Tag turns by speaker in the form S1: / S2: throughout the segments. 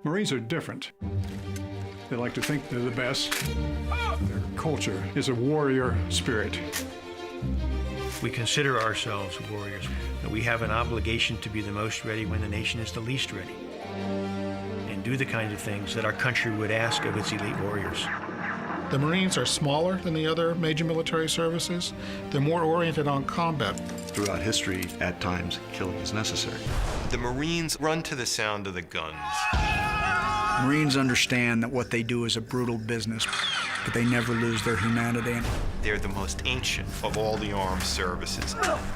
S1: Marines are different. They like to think they're the best. Their culture is a warrior spirit.
S2: We consider ourselves warriors. We have an obligation to be the most ready when the nation is the least ready, and do the kinds of things that our country would ask of its elite warriors.
S3: The Marines are smaller than the other major military services. They're more oriented on combat.
S4: Throughout history, at times, killing is necessary.
S5: The Marines run to the sound of the guns.
S6: Marines understand that what they do is a brutal business, but they never lose their humanity.
S5: They're the most ancient of all the armed services.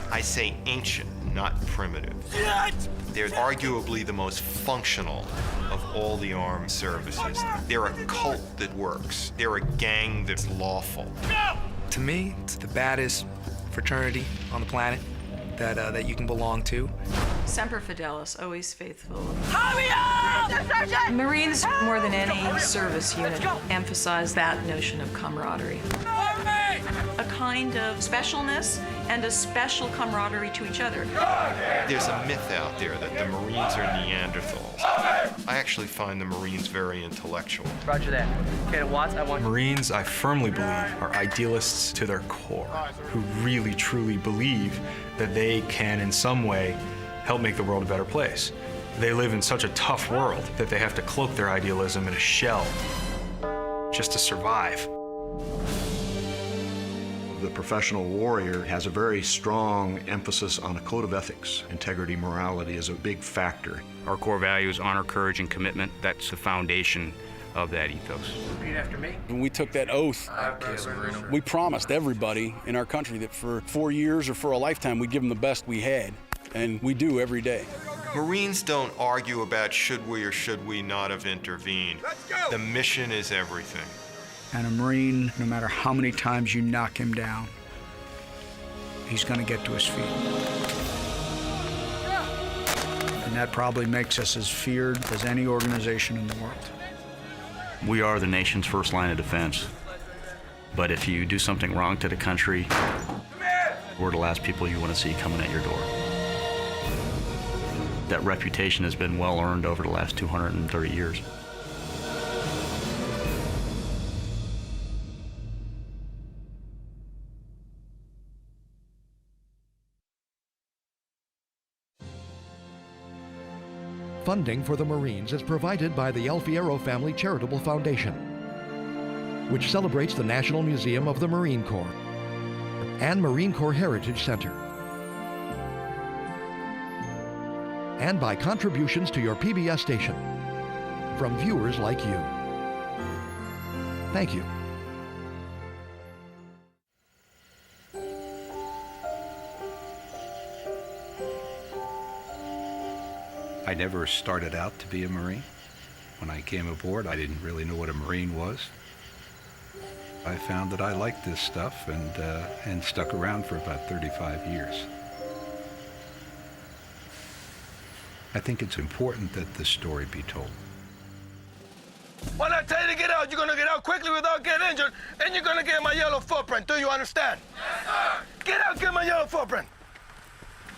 S5: I say ancient, not primitive. They're arguably the most functional of all the armed services. They're a cult that works. They're a gang that's lawful.
S7: To me, it's the baddest fraternity on the planet that you can belong to.
S8: Semper Fidelis, always faithful.
S9: Hurry up!
S8: Marines, more than any service unit, emphasize that notion of camaraderie. A kind of specialness and a special camaraderie to each other.
S5: There's a myth out there that the Marines are Neanderthals. I actually find the Marines very intellectual.
S10: Roger that. Okay, Watts, I want...
S11: Marines, I firmly believe, are idealists to their core, who really, truly believe that they can, in some way, help make the world a better place. They live in such a tough world that they have to cloak their idealism in a shell just to survive.
S4: The professional warrior has a very strong emphasis on a code of ethics. Integrity, morality is a big factor.
S12: Our core values, honor, courage, and commitment, that's the foundation of that ethos.
S10: Repeat after me.
S13: When we took that oath, we promised everybody in our country that for 4 years or for a lifetime, we'd give them the best we had, and we do every day.
S5: Marines don't argue about should we or should we not have intervened. The mission is everything.
S6: And a Marine, no matter how many times you knock him down, he's going to get to his feet. And that probably makes us as feared as any organization in the world.
S14: We are the nation's first line of defense. But if you do something wrong to the country, we're the last people you want to see coming at your door. That reputation has been well earned over the last 230 years.
S15: Funding for the Marines is provided by the El Fierro Family Charitable Foundation, which celebrates the National Museum of the Marine Corps and Marine Corps Heritage Center, and by contributions to your PBS station from viewers like you. Thank you.
S16: I never started out to be a Marine. When I came aboard, I didn't really know what a Marine was. I found that I liked this stuff and stuck around for about 35 years. I think it's important that the story be told.
S17: When I tell you to get out, you're going to get out quickly without getting injured, and you're going to get my yellow footprint. Do you understand? Yes, sir. Get out, get my yellow footprint.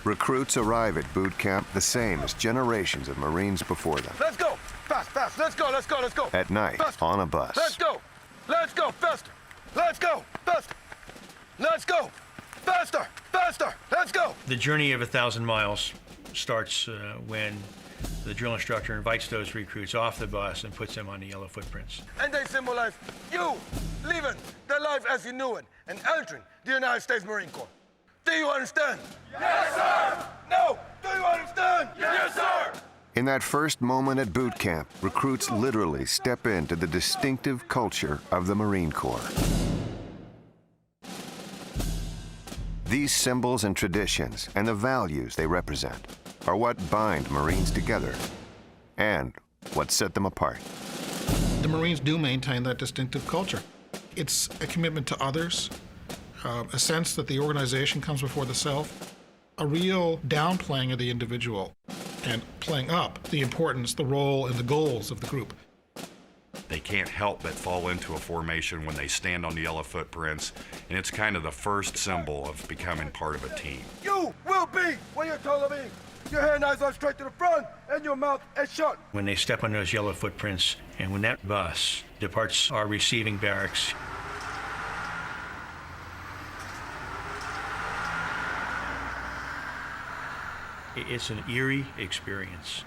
S18: Recruits arrive at boot camp the same as generations of Marines before them.
S17: Let's go. Fast, fast. Let's go, let's go, let's go.
S18: At night,
S17: faster.
S18: on a bus.
S17: Let's go. Let's go. Faster. Let's go. Faster. Let's go. Faster. Faster. Let's go.
S2: The journey of 1,000 miles starts when the drill instructor invites those recruits off the bus and puts them on the yellow footprints.
S17: And they symbolize you leaving the life as you knew it and entering the United States Marine Corps. Do you understand? Yes, sir! No! Do you understand? Yes, sir!
S18: In that first moment at boot camp, recruits literally step into the distinctive culture of the Marine Corps. These symbols and traditions and the values they represent are what bind Marines together and what set them apart.
S3: The Marines do maintain that distinctive culture. It's a commitment to others, a sense that the organization comes before the self, a real downplaying of the individual and playing up the importance, the role, and the goals of the group.
S19: They can't help but fall into a formation when they stand on the yellow footprints, and it's kind of the first symbol of becoming part of a team.
S17: You will be what you're told to be. Your hand eyes are straight to the front, and your mouth is shut.
S2: When they step on those yellow footprints, and when that bus departs our receiving barracks, it's an eerie experience.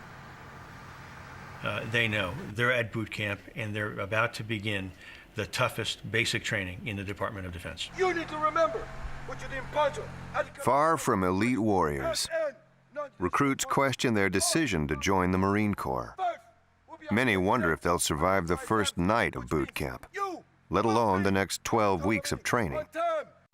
S2: They know they're at boot camp and they're about to begin the toughest basic training in the Department of Defense.
S17: You need to remember what you didn't punch on.
S18: Far from elite warriors, recruits question their decision to join the Marine Corps. Many wonder if they'll survive the first night of boot camp, let alone the next 12 weeks of training.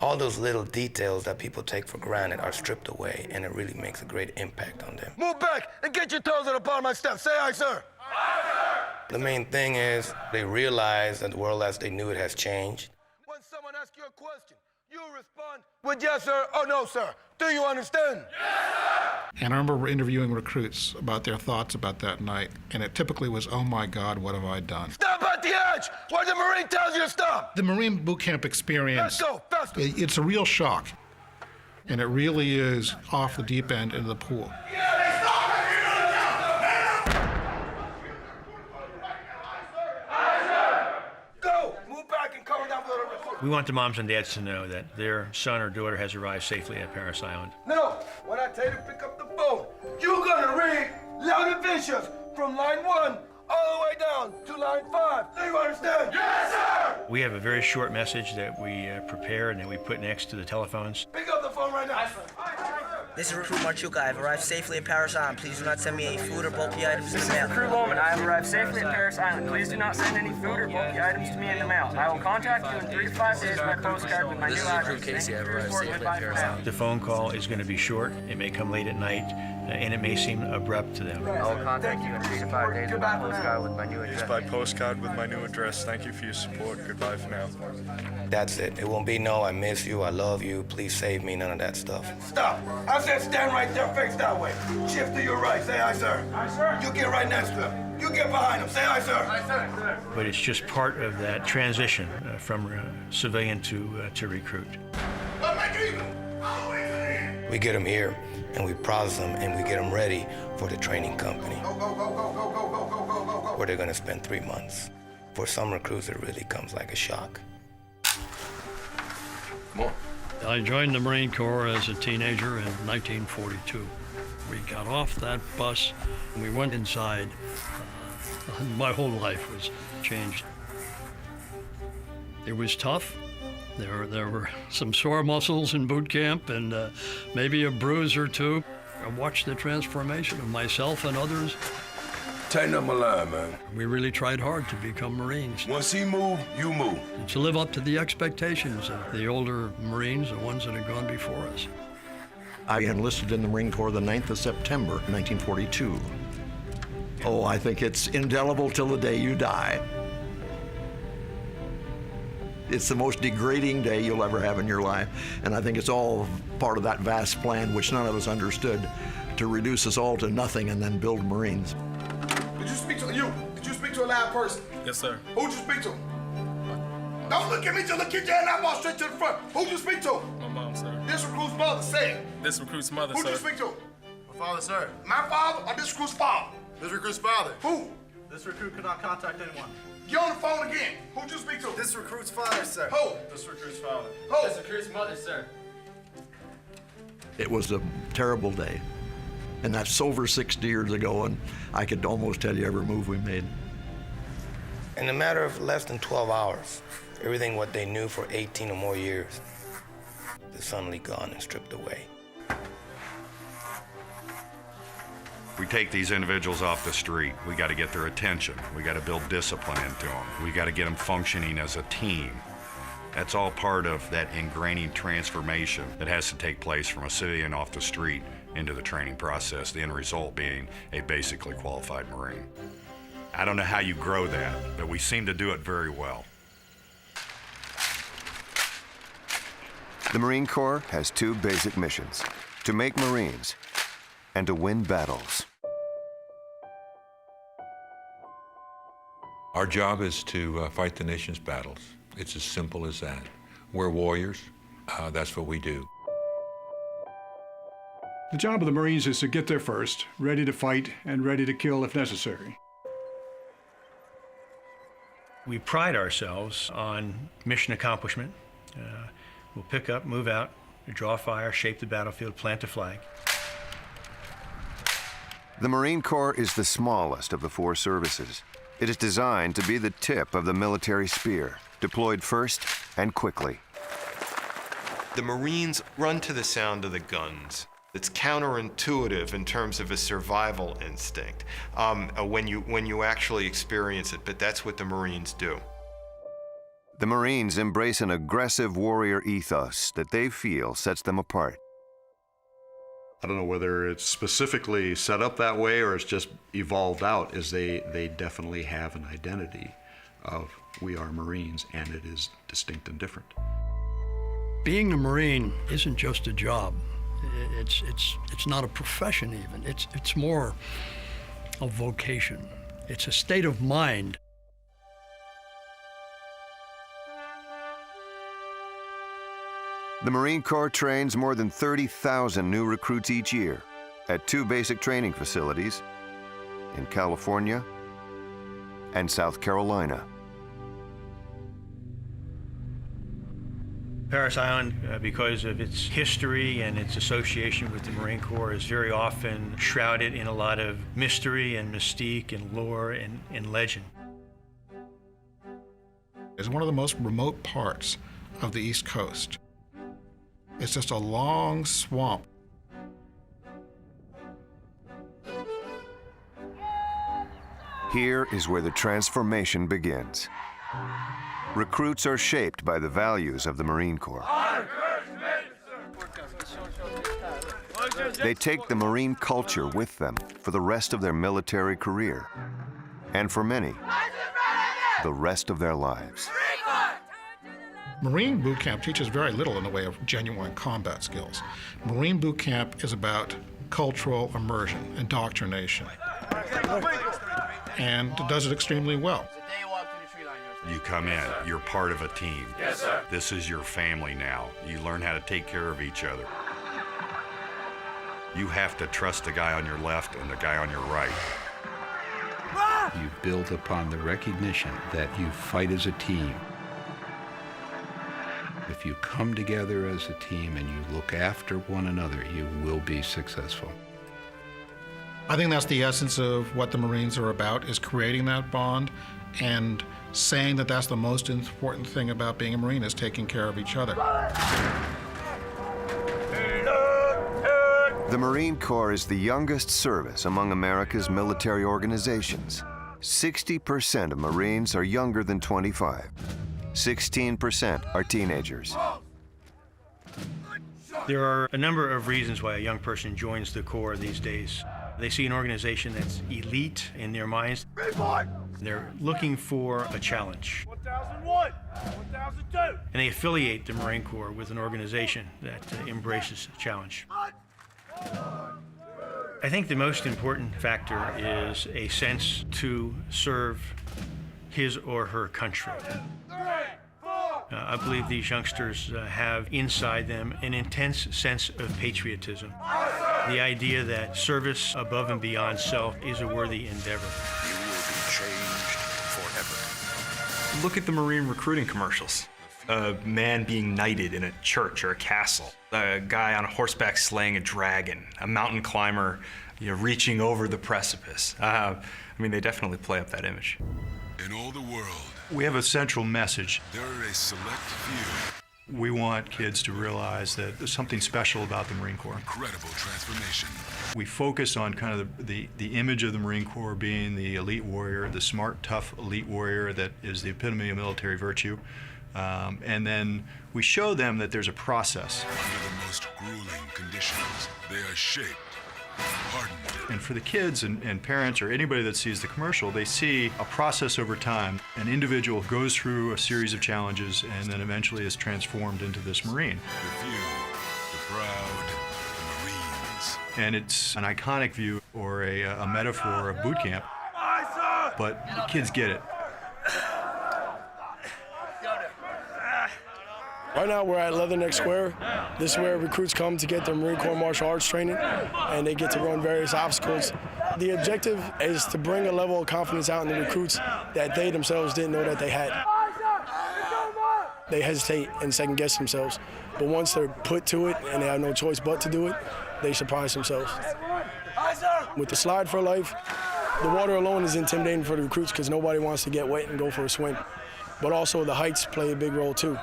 S20: All those little details that people take for granted are stripped away, and it really makes a great impact on them.
S17: Move back and get your toes on the bottom of my steps. Say aye, sir. Aye, sir.
S20: The main thing is they realize that the world as they knew it has changed.
S17: When someone asks you a question, you respond with yes, sir, or no, sir. Do you understand? Yes, sir.
S3: And I remember interviewing recruits about their thoughts about that night, and it typically was, oh my God, what have I done?
S17: Stop at the edge where the Marine tells you to stop.
S3: The Marine boot camp experience,
S17: Let's go, faster.
S3: It's a real shock, and it really is off the deep end into the pool.
S17: Go, move back and cover down with the recruit.
S2: We want the moms and dads to know that their son or daughter has arrived safely at Parris Island.
S17: No, when I tell you to pick up the phone, you're gonna read loud and vicious from line 1 all the way down to line 5. Do you understand? Yes, sir!
S2: We have a very short message that we prepare and that we put next to the telephones.
S17: Pick up the phone right now.
S10: This is Recruit Marchuka. I have arrived safely at Parris Island. Please do not send me any food or bulky items in the mail.
S21: Recruit Bowman. I have arrived safely at Parris Island. Please do not send any food or bulky items to me in the mail. I will contact you in 3 to 5 days by postcard with my new address.
S7: This is Recruit Casey. I have arrived safely at Parris Island.
S2: The phone call is going to be short. It may come late at night, and it may seem abrupt to them.
S10: I will contact you in 3 to 5 days by postcard with my new address.
S11: By postcard with my new address. Thank you for your support. Goodbye for now.
S20: That's it. It won't be no, I miss you, I love you, please save me, none of that stuff.
S17: Stop. I said stand right there, face that way. Shift to your right. Say aye, sir. Aye, sir. You get right next to him. You get behind him. Say aye, sir. Aye, sir.
S2: But it's just part of that transition from civilian to recruit.
S20: We get them here, and we process them, and we get them ready for the training company, where they're going to spend 3 months. For some recruits, it really comes like a shock.
S22: Come on. I joined the Marine Corps as a teenager in 1942. We got off that bus and we went inside. My whole life was changed. It was tough. There were some sore muscles in boot camp and maybe a bruise or two. I watched the transformation of myself and others.
S23: Tighten up my line, man.
S22: We really tried hard to become Marines.
S23: Once he moved, you move.
S22: And to live up to the expectations of the older Marines, the ones that had gone before us.
S24: I enlisted in the Marine Corps the 9th of September, 1942. Oh, I think it's indelible till the day you die. It's the most degrading day you'll ever have in your life, and I think it's all part of that vast plan, which none of us understood, to reduce us all to nothing and then build Marines.
S17: Did you speak to you? Did you speak to a live person?
S11: Yes, sir.
S17: Who'd you speak to? Don't look at me, just look at your hand. I walk straight to the front. Who'd you speak to?
S11: My mom, sir.
S17: This recruit's mother, say it.
S11: This recruit's mother,
S17: Who'd
S11: sir.
S17: you speak to?
S25: My father, sir.
S17: My father or this recruit's father?
S25: This recruit's father.
S17: Who?
S25: This recruit could not contact anyone.
S17: Get on the phone again. Who'd you speak to?
S25: This recruit's father, sir.
S17: Who?
S25: This recruit's father.
S17: Who?
S25: This recruit's mother, sir.
S24: It was a terrible day. And that's over 60 years ago, and I could almost tell you every move we made.
S20: In a matter of less than 12 hours, everything what they knew for 18 or more years is suddenly gone and stripped away.
S19: We take these individuals off the street. We got to get their attention. We got to build discipline into them. We got to get them functioning as a team. That's all part of that ingraining transformation that has to take place from a civilian off the street into the training process, the end result being a basically qualified Marine. I don't know how you grow that, but we seem to do it very well.
S18: The Marine Corps has 2 basic missions: to make Marines and to win battles.
S16: Our job is to fight the nation's battles. It's as simple as that. We're warriors. That's what we do.
S1: The job of the Marines is to get there first, ready to fight and ready to kill if necessary.
S2: We pride ourselves on mission accomplishment. We'll pick up, move out, draw fire, shape the battlefield, plant a flag.
S18: The Marine Corps is the smallest of the four services. It is designed to be the tip of the military spear, deployed first and quickly.
S5: The Marines run to the sound of the guns. It's counterintuitive in terms of a survival instinct when you actually experience it, but that's what the Marines do.
S18: The Marines embrace an aggressive warrior ethos that they feel sets them apart.
S4: I don't know whether it's specifically set up that way or it's just evolved out, is they definitely have an identity of we are Marines, and it is distinct and different.
S22: Being a Marine isn't just a job. It's not a profession even. It's more a vocation. It's a state of mind.
S18: The Marine Corps trains more than 30,000 new recruits each year at 2 basic training facilities in California and South Carolina.
S2: Parris Island, because of its history and its association with the Marine Corps, is very often shrouded in a lot of mystery and mystique and lore and legend.
S3: It's one of the most remote parts of the East Coast. It's just a long swamp.
S18: Here is where the transformation begins. Recruits are shaped by the values of the Marine Corps. They take the Marine culture with them for the rest of their military career, and for many, the rest of their lives.
S3: Marine boot camp teaches very little in the way of genuine combat skills. Marine boot camp is about cultural immersion, indoctrination, and it does it extremely well.
S19: You come in, you're part of a team.
S25: Yes, sir.
S19: This is your family now. You learn how to take care of each other. You have to trust the guy on your left and the guy on your right.
S16: You build upon the recognition that you fight as a team. If you come together as a team and you look after one another, you will be successful.
S3: I think that's the essence of what the Marines are about, is creating that bond and saying that that's the most important thing about being a Marine, is taking care of each other.
S18: The Marine Corps is the youngest service among America's military organizations. 60% of Marines are younger than 25. 16% are teenagers.
S2: There are a number of reasons why a young person joins the Corps these days. They see an organization that's elite in their minds. They're looking for a challenge.
S25: 1001, 1002.
S2: And they affiliate the Marine Corps with an organization that embraces the challenge. I think the most important factor is a sense to serve his or her country. I believe these youngsters have inside them an intense sense of patriotism. The idea that service above and beyond self is a worthy endeavor.
S11: You will be changed forever. Look at the Marine recruiting commercials. A man being knighted in a church or a castle. A guy on horseback slaying a dragon. A mountain climber, reaching over the precipice. I mean, they definitely play up that image.
S8: In all the world,
S9: we have a central message.
S8: there are a select few.
S9: We want kids to realize that there's something special about the Marine Corps.
S8: Incredible transformation.
S9: We focus on kind of the image of the Marine Corps being the elite warrior, the smart, tough elite warrior that is the epitome of military virtue. And then we show them that there's a process.
S8: Under the most grueling conditions, they are shaped, hardened.
S9: And for the kids and parents or anybody that sees the commercial, they see a process over time. An individual goes through a series of challenges and then eventually is transformed into this Marine.
S8: The few, the proud, the Marines.
S9: And it's an iconic view or a metaphor of boot camp, but the kids get it.
S6: Right now we're at Leatherneck Square. This is where recruits come to get their Marine Corps martial arts training, and they get to run various obstacles. The objective is to bring a level of confidence out in the recruits that they themselves didn't know that they had. They hesitate and second guess themselves, but once they're put to it and they have no choice but to do it, they surprise themselves. With the slide for life, the water alone is intimidating for the recruits because nobody wants to get wet and go for a swim. But also the heights play a big role too.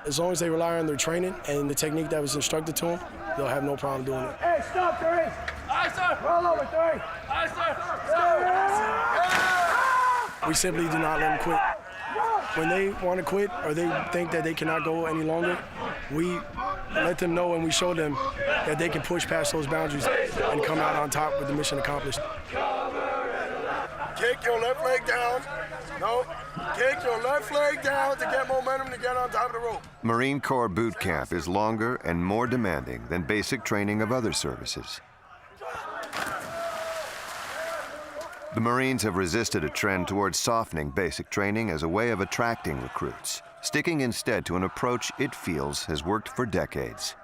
S6: As long as they rely on their training and the technique that was instructed to them, they'll have no problem doing it.
S25: Hey, stop, 3. Aye, sir. Roll over, 3. Aye, sir.
S6: We simply do not let them quit. When they want to quit or they think that they cannot go any longer, we let them know and we show them that they can push past those boundaries and come out on top with the mission accomplished.
S17: Kick your left leg down. No. Kick your left leg down to get momentum to get on top of the rope.
S18: Marine Corps boot camp is longer and more demanding than basic training of other services. The Marines have resisted a trend towards softening basic training as a way of attracting recruits, sticking instead to an approach it feels has worked for decades.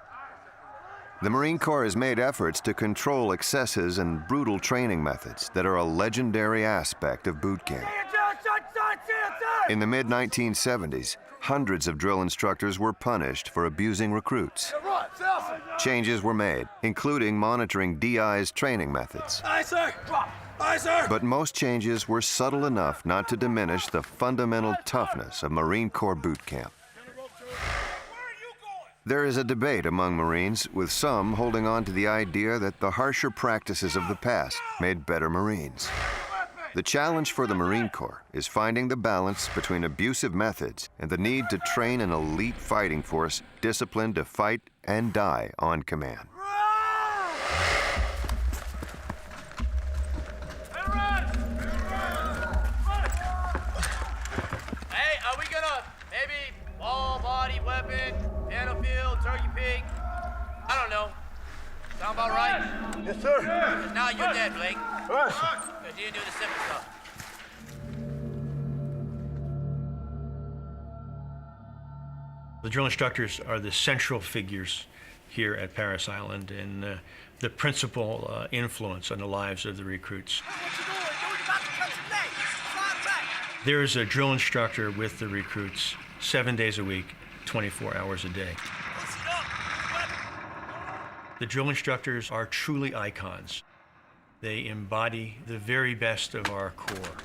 S18: The Marine Corps has made efforts to control excesses and brutal training methods that are a legendary aspect of boot camp. In the mid-1970s, hundreds of drill instructors were punished for abusing recruits. Changes were made, including monitoring DI's training methods.
S25: Aye, sir. Aye, sir.
S18: But most changes were subtle enough not to diminish the fundamental toughness of Marine Corps boot camp. There is a debate among Marines, with some holding on to the idea that the harsher practices of the past made better Marines. The challenge for the Marine Corps is finding the balance between abusive methods and the need to train an elite fighting force disciplined to fight and die on command.
S12: Hey, are we gonna maybe ball, body, weapon, battlefield, turkey pig? I don't know. Sound about right?
S17: Yes, sir.
S12: 'Cause now you're dead, Blake.
S17: Yes.
S12: Because you didn't do the simple stuff.
S2: The drill instructors are the central figures here at Parris Island and the principal influence on the lives of the recruits. There's a drill instructor with the recruits 7 days a week, 24 hours a day. The drill instructors are truly icons. They embody the very best of our Corps.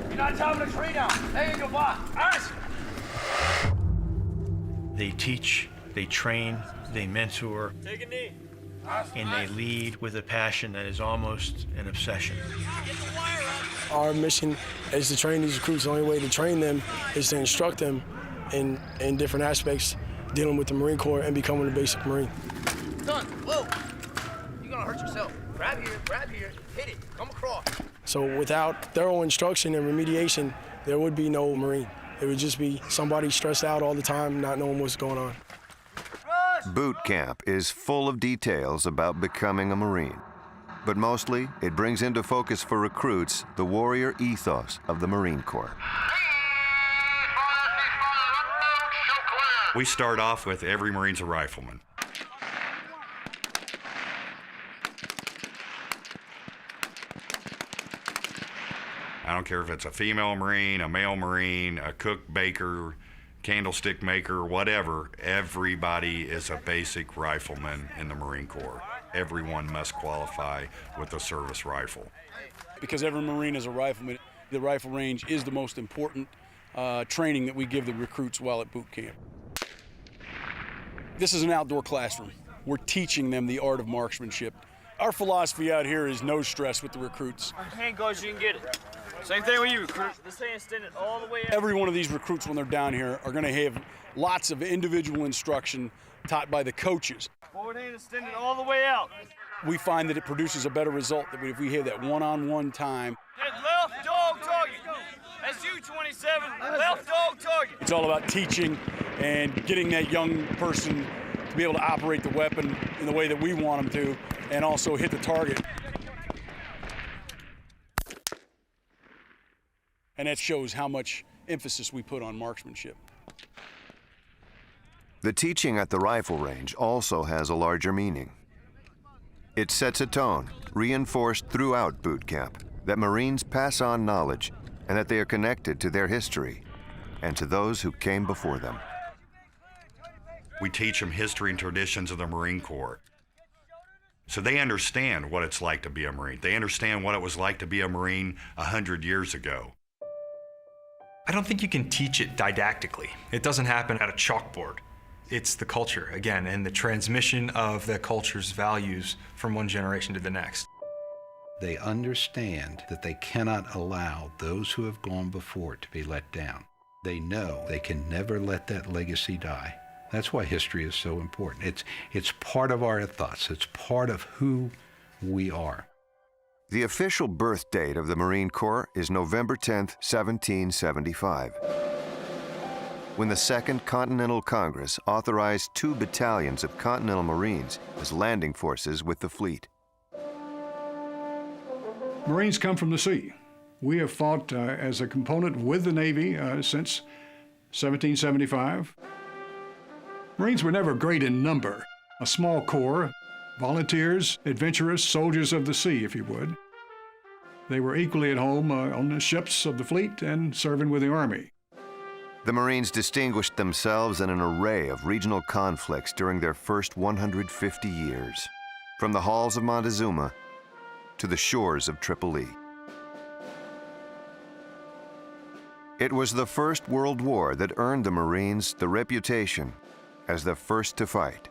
S25: You're not topping a tree now. Hey, your boss. Aye.
S2: They teach, they train, they mentor,
S25: Take a knee.
S2: and they lead with a passion that is almost an obsession.
S6: Our mission is to train these recruits. The only way to train them is to instruct them in different aspects dealing with the Marine Corps and becoming a basic Marine.
S12: Son, whoa. You're gonna hurt yourself. Grab here, hit it, come across.
S6: So without thorough instruction and remediation, there would be no Marine. It would just be somebody stressed out all the time, not knowing what's going on.
S18: Boot camp is full of details about becoming a Marine, but mostly it brings into focus for recruits the warrior ethos of the Marine Corps.
S19: We start off with every Marine's a rifleman. I don't care if it's a female Marine, a male Marine, a cook, baker, candlestick maker, whatever. Everybody is a basic rifleman in the Marine Corps. Everyone must qualify with a service rifle.
S13: Because every Marine is a rifleman, the rifle range is the most important training that we give the recruits while at boot camp. This is an outdoor classroom. We're teaching them the art of marksmanship. Our philosophy out here is no stress with the recruits.
S25: Hand goes, you can get it. Same thing with you, recruit. This hand extended all the way out.
S13: Every one of these recruits, when they're down here, are going to have lots of individual instruction taught by the coaches.
S25: Forward hand extended all the way out.
S13: We find that it produces a better result if we have that one-on-one time.
S25: Head left dog target. That's you, 27. Left dog target.
S13: It's all about teaching and getting that young person to be able to operate the weapon in the way that we want them to and also hit the target. And that shows how much emphasis we put on marksmanship.
S18: The teaching at the rifle range also has a larger meaning. It sets a tone, reinforced throughout boot camp, that Marines pass on knowledge and that they are connected to their history and to those who came before them.
S19: We teach them history and traditions of the Marine Corps. So they understand what it's like to be a Marine. They understand what it was like to be a Marine 100 years ago.
S11: I don't think you can teach it didactically. It doesn't happen at a chalkboard. It's the culture, again, and the transmission of the culture's values from one generation to the next.
S16: They understand that they cannot allow those who have gone before to be let down. They know they can never let that legacy die. That's why history is so important. It's part of our ethos. It's part of who we are.
S18: The official birth date of the Marine Corps is November 10th, 1775, when the Second Continental Congress authorized 2 battalions of Continental Marines as landing forces with the fleet.
S1: Marines come from the sea. We have fought as a component with the Navy since 1775. Marines were never great in number. A small corps, volunteers, adventurous, soldiers of the sea, if you would. They were equally at home on the ships of the fleet and serving with the Army.
S18: The Marines distinguished themselves in an array of regional conflicts during their first 150 years, from the halls of Montezuma to the shores of Tripoli. It was the First World War that earned the Marines the reputation as the first to fight.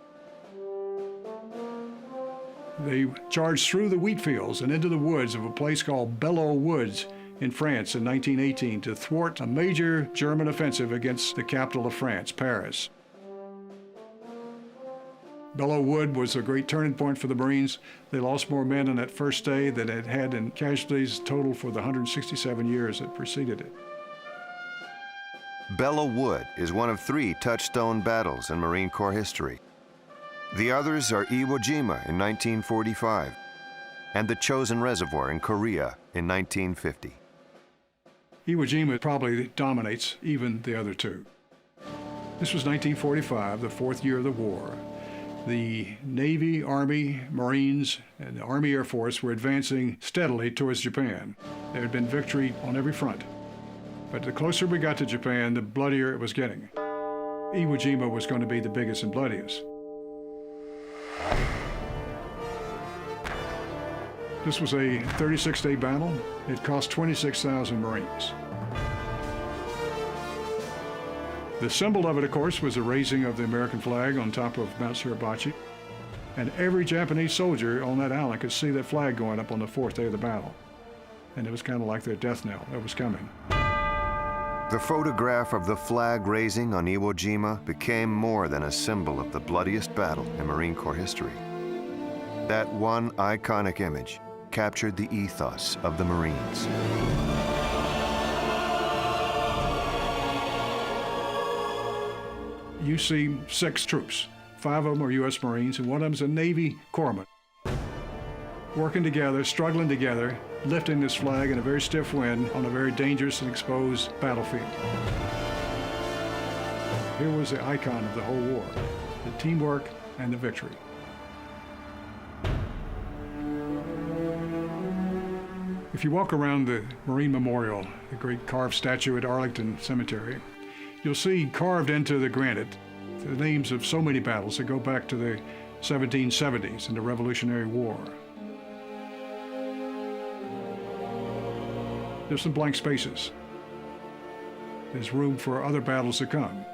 S1: They charged through the wheat fields and into the woods of a place called Belleau Woods in France in 1918 to thwart a major German offensive against the capital of France, Paris. Belleau Wood was a great turning point for the Marines. They lost more men on that first day than it had in casualties total for the 167 years that preceded it.
S18: Belleau Wood is one of 3 touchstone battles in Marine Corps history. The others are Iwo Jima in 1945 and the Chosin Reservoir in Korea in 1950.
S1: Iwo Jima probably dominates even the other 2. This was 1945, the 4th year of the war. The Navy, Army, Marines, and the Army Air Force were advancing steadily towards Japan. There had been victory on every front. But the closer we got to Japan, the bloodier it was getting. Iwo Jima was going to be the biggest and bloodiest. This was a 36-day battle. It cost 26,000 Marines. The symbol of it, of course, was the raising of the American flag on top of Mount Suribachi. And every Japanese soldier on that island could see that flag going up on the 4th day of the battle. And it was kind of like their death knell that was coming.
S18: The photograph of the flag raising on Iwo Jima became more than a symbol of the bloodiest battle in Marine Corps history. That one iconic image captured the ethos of the Marines.
S1: You see 6 troops. 5 of them are U.S. Marines, and one of them's a Navy corpsman. Working together, struggling together, lifting this flag in a very stiff wind on a very dangerous and exposed battlefield. Here was the icon of the whole war, the teamwork and the victory. If you walk around the Marine Memorial, the great carved statue at Arlington Cemetery, you'll see carved into the granite the names of so many battles that go back to the 1770s and the Revolutionary War. There's some blank spaces. There's room for other battles to come.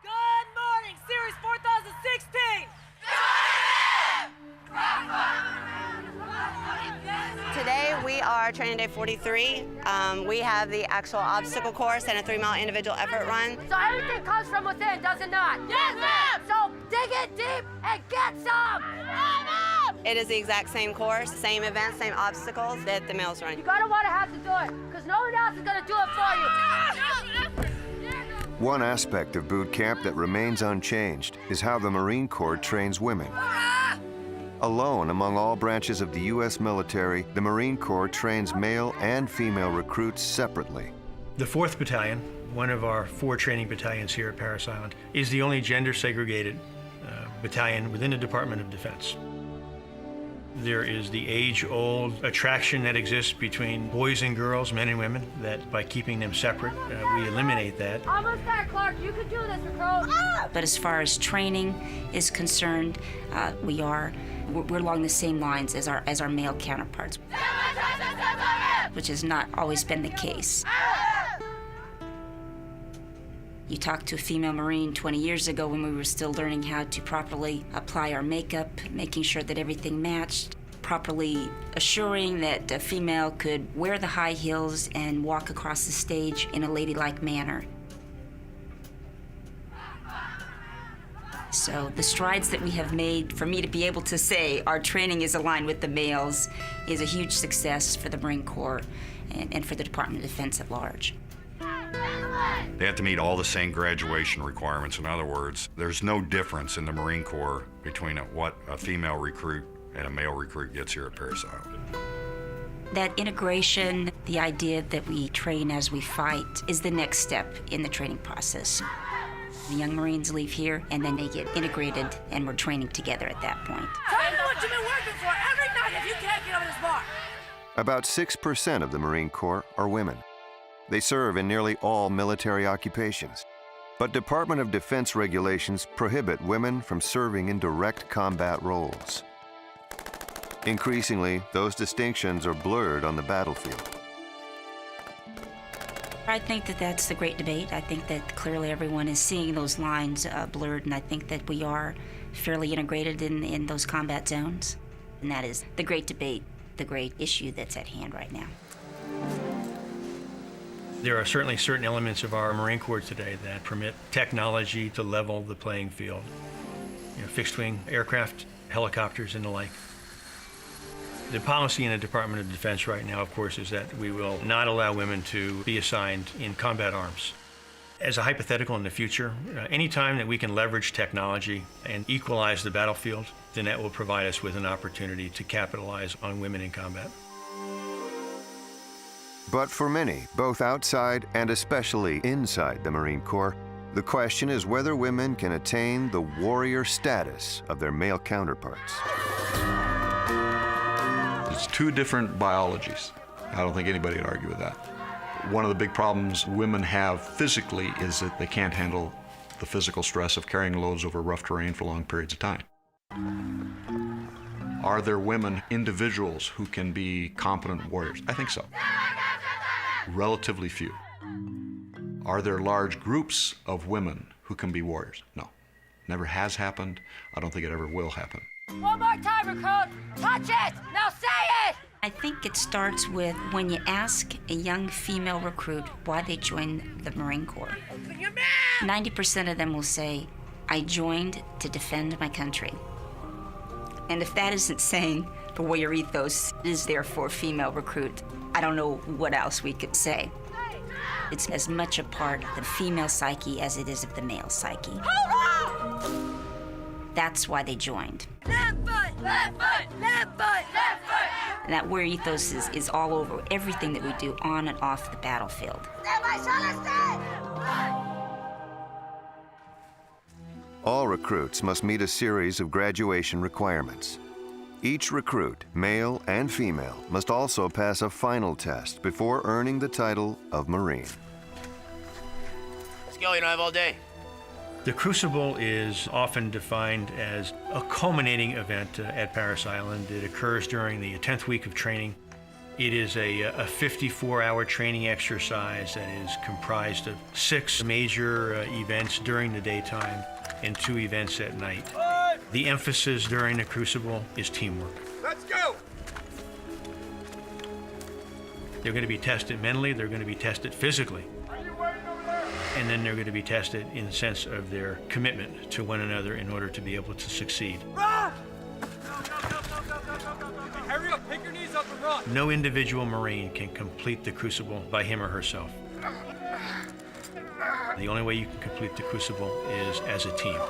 S25: Good morning, Series 4016!
S7: Today we are training day 43. We have the actual obstacle course and a 3-mile individual effort run.
S10: So everything comes from within, does it not? Yes, ma'am! So dig it deep and get some!
S7: It is the exact same course, same events, same obstacles that the males run.
S10: You gotta wanna have to do it, because no one else is gonna do it for you.
S18: One aspect of boot camp that remains unchanged is how the Marine Corps trains women. Alone among all branches of the U.S. military, the Marine Corps trains male and female recruits separately.
S2: The 4th Battalion, one of our 4 training battalions here at Parris Island, is the only gender-segregated battalion within the Department of Defense. There is the age-old attraction that exists between boys and girls, men and women, that by keeping them separate, we eliminate that.
S10: Almost there, Clark. You can do this, recruit.
S14: But as far as training is concerned, we're along the same lines as our male counterparts, which has not always been the case. You talked to a female Marine 20 years ago when we were still learning how to properly apply our makeup, making sure that everything matched, properly assuring that a female could wear the high heels and walk across the stage in a ladylike manner. So the strides that we have made, for me to be able to say our training is aligned with the males, is a huge success for the Marine Corps and for the Department of Defense at large.
S19: They have to meet all the same graduation requirements. In other words, there's no difference in the Marine Corps between what a female recruit and a male recruit gets here at Parris Island.
S14: That integration, the idea that we train as we fight, is the next step in the training process. The young Marines leave here, and then they get integrated, and we're training together at that point.
S10: Tell me what you've been working for every night if you can't get over this bar.
S18: About 6% of the Marine Corps are women. They serve in nearly all military occupations. But Department of Defense regulations prohibit women from serving in direct combat roles. Increasingly, those distinctions are blurred on the battlefield.
S14: I think that that's the great debate. I think that clearly everyone is seeing those lines blurred, and I think that we are fairly integrated in those combat zones. And that is the great debate, the great issue that's at hand right now.
S2: There are certainly certain elements of our Marine Corps today that permit technology to level the playing field. Fixed-wing aircraft, helicopters, and the like. The policy in the Department of Defense right now, of course, is that we will not allow women to be assigned in combat arms. As a hypothetical in the future, any time that we can leverage technology and equalize the battlefield, then that will provide us with an opportunity to capitalize on women in combat.
S18: But for many, both outside and especially inside the Marine Corps, the question is whether women can attain the warrior status of their male counterparts.
S4: It's 2 different biologies. I don't think anybody would argue with that. One of the big problems women have physically is that they can't handle the physical stress of carrying loads over rough terrain for long periods of time. Are there women, individuals, who can be competent warriors? I think so. Relatively few. Are there large groups of women who can be warriors? No. Never has happened. I don't think it ever will happen.
S10: One more time, recruit. Touch it. Now say it.
S14: I think it starts with when you ask a young female recruit why they joined the Marine Corps. 90% of them will say, I joined to defend my country. And if that isn't saying the warrior ethos is there for a female recruit, I don't know what else we could say. It's as much a part of the female psyche as it is of the male psyche. That's why they joined.
S10: Left foot, left foot, left foot, left foot.
S14: And that warrior ethos is all over everything that we do on and off the battlefield.
S18: All recruits must meet a series of graduation requirements. Each recruit, male and female, must also pass a final test before earning the title of Marine.
S12: Let's go, you don't have all day.
S2: The Crucible is often defined as a culminating event at Parris Island. It occurs during the 10th week of training. It is a 54-hour training exercise that is comprised of 6 major events during the daytime and 2 events at night. The emphasis during the Crucible is teamwork.
S17: Let's go!
S2: They're going to be tested mentally, they're going to be tested physically. And then they're going to be tested in the sense of their commitment to one another in order to be able to succeed.
S12: Run! Hurry up, pick your knees up and run!
S2: No individual Marine can complete the Crucible by him or herself. The only way you can complete the Crucible is as a team.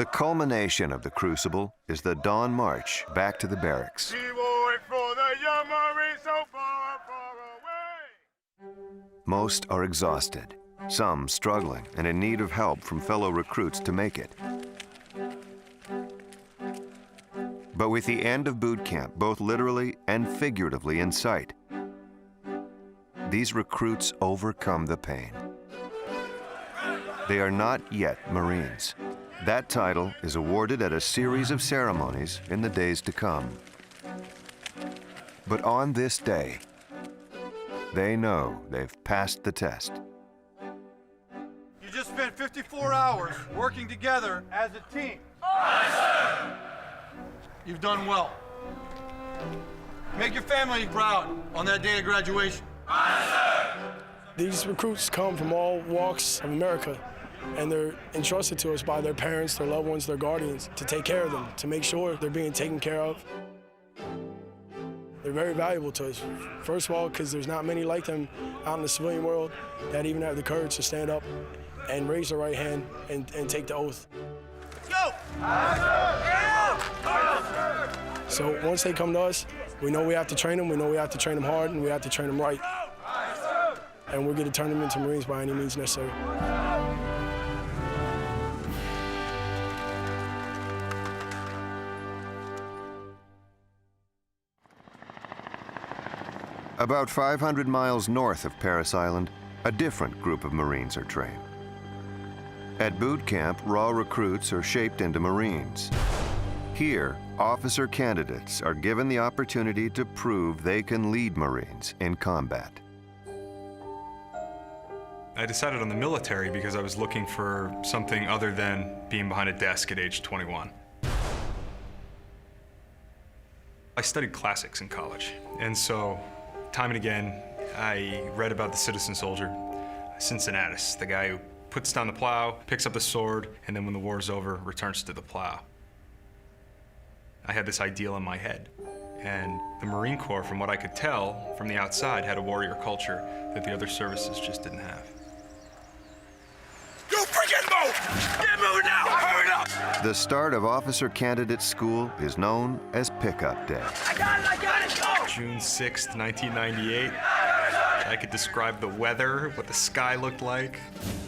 S18: The culmination of the crucible is the dawn march back to the barracks. Most are exhausted, some struggling and in need of help from fellow recruits to make it. But with the end of boot camp, both literally and figuratively in sight, these recruits overcome the pain. They are not yet Marines. That title is awarded at a series of ceremonies in the days to come. But on this day, they know they've passed the test.
S15: You just spent 54 hours working together as a team. You've done well. Make your family proud on that day of graduation.
S6: These recruits come from all walks of America, and they're entrusted to us by their parents, their loved ones, their guardians, to take care of them, to make sure they're being taken care of. They're very valuable to us. First of all, because there's not many like them out in the civilian world that even have the courage to stand up and raise their right hand and take the oath.
S15: Let's go!
S6: So once they come to us, we know we have to train them, we know we have to train them hard, and we have to train them right. And we're going to turn them into Marines by any means necessary.
S18: About 500 miles north of Parris Island, a different group of Marines are trained. At boot camp, raw recruits are shaped into Marines. Here, officer candidates are given the opportunity to prove they can lead Marines in combat.
S11: I decided on the military because I was looking for something other than being behind a desk at age 21. I studied classics in college, and so time and again, I read about the citizen soldier, Cincinnatus, the guy who puts down the plow, picks up the sword, and then when the war's over, returns to the plow. I had this ideal in my head, and the Marine Corps, from what I could tell from the outside, had a warrior culture that the other services just didn't have.
S15: You freaking move! Get moving now! Hurry up!
S18: The start of officer candidate school is known as Pickup Day.
S15: I got it, go!
S11: June 6th, 1998. I could describe the weather, what the sky looked like,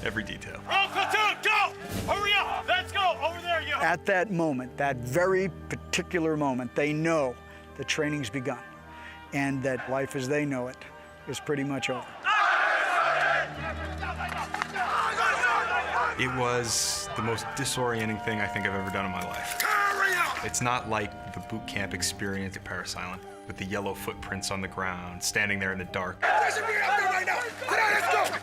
S11: every detail.
S15: Roll platoon, go! Hurry up! Let's go! Over there, you!
S20: At that moment, that very particular moment, they know the training's begun and that life as they know it is pretty much over.
S11: It was the most disorienting thing I think I've ever done in my life. It's not like the boot camp experience at Parris Island with the yellow footprints on the ground, standing there in the dark.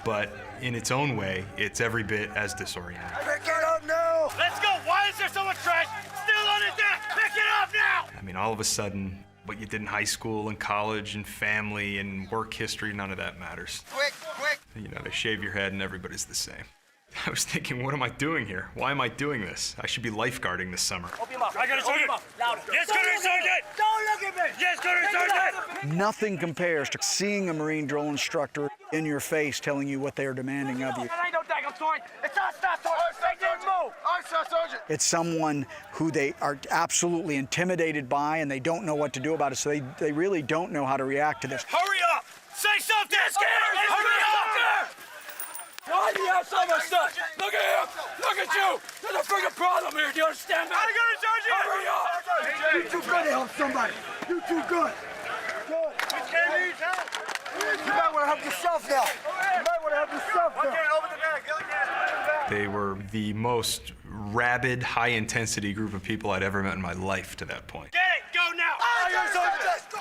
S11: But in its own way, it's every bit as disorienting.
S15: Pick it up now! Let's go! Why is there so much trash still on the deck? Pick it up now!
S11: I mean, all of a sudden, what you did in high school and college and family and work history, none of that matters.
S15: Quick, quick!
S11: You know, they shave your head and everybody's the same. I was thinking, what am I doing here? Why am I doing this? I should be lifeguarding this summer.
S15: Open your mouth. I got a sergeant! Louder! Yes, got a sergeant! Don't look at me! Yes, got a sergeant!
S20: Nothing compares to seeing a Marine drill instructor in your face telling you what they are demanding of you.
S15: I ain't no daggum sergeant! It's us, Staff Sergeant! They didn't move! I'm Staff Sergeant!
S20: It's someone who they are absolutely intimidated by and they don't know what to do about it, so they really don't know how to react to this.
S15: Hurry up! Say something! Hurry up! Why do you have so much stuff? Look at him! Look at you! There's a freaking problem here, do you understand me? I got it, Sergeant! Hurry up! You're too good to help somebody! You're too good! Good! You can't need help! You might want to help yourself now! You might want to help yourself now! Okay, over the bag!
S11: They were the most rabid, high-intensity group of people I'd ever met in my life to that point.
S15: Get it! Go now! I got it, Sergeant! Let's go!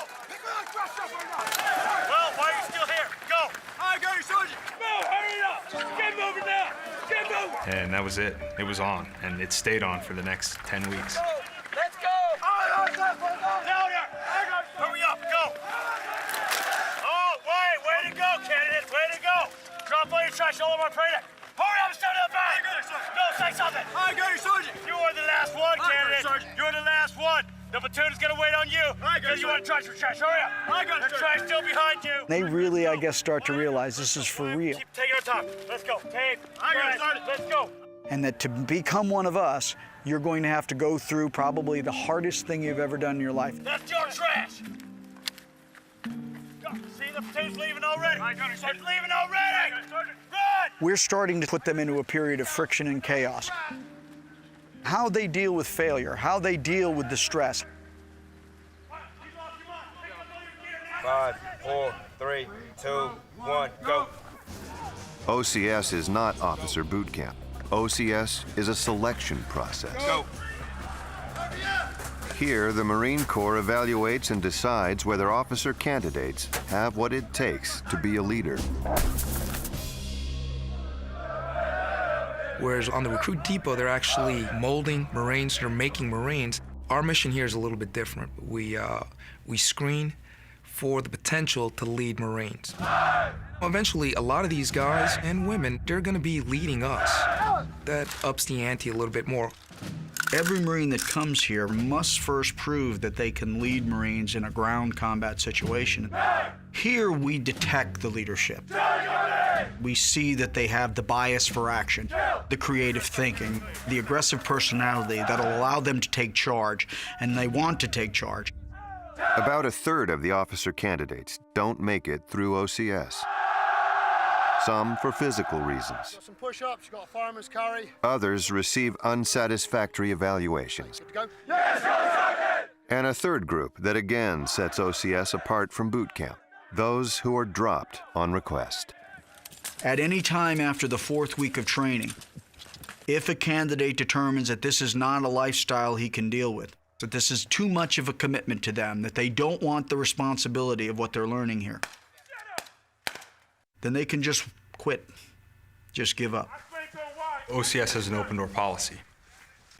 S15: Well, why are you still here? Go! I got it, Sergeant! Move! Hurry up! Get moving now! Get moving!
S11: And that was it. It was on, and it stayed on for the next 10 weeks.
S15: Let's go! Louder! Hurry up! Go! Oh, way to go, candidate! Way to go! Drop all your trash all over my parade deck. Hurry up and step to the back! Go, say something! I got it, Sergeant! You are the last one, candidate! You're the last one! The platoon is gonna wait on you because you want to trash for trash. Hurry up! I got it. There's trash still behind you.
S20: They really, I guess, start to realize this is for real.
S15: Keep taking our time. Let's go. Tape. I got it. Let's go.
S20: And that to become one of us you're going to have to go through probably the hardest thing you've ever done in your life.
S15: That's your trash! See, the platoon's leaving already! It's leaving already! Run!
S20: We're starting to put them into a period of friction and chaos. How they deal with failure, how they deal with the stress.
S5: 5, 4, 3, 2, 1, go.
S18: OCS is not officer boot camp. OCS is a selection process.
S5: Go.
S18: Here, the Marine Corps evaluates and decides whether officer candidates have what it takes to be a leader.
S21: Whereas on the recruit depot, they're actually molding Marines, they're making Marines. Our mission here is a little bit different. We screen for the potential to lead Marines. Eventually, a lot of these guys and women, they're gonna be leading us. That ups the ante a little bit more.
S20: Every Marine that comes here must first prove that they can lead Marines in a ground combat situation. Here we detect the leadership. We see that they have the bias for action, the creative thinking, the aggressive personality that'll allow them to take charge, and they want to take charge.
S18: About a third of the officer candidates don't make it through OCS. Some for physical reasons.
S17: Got some push-ups, got a fireman's carry.
S18: Others receive unsatisfactory evaluations.
S17: Good to go? Yes,
S18: and a third group that again sets OCS apart from boot camp, those who are dropped on request.
S20: At any time after the 4th week of training, if a candidate determines that this is not a lifestyle he can deal with, that this is too much of a commitment to them, that they don't want the responsibility of what they're learning here, then they can just quit, just give up.
S11: OCS has an open door policy.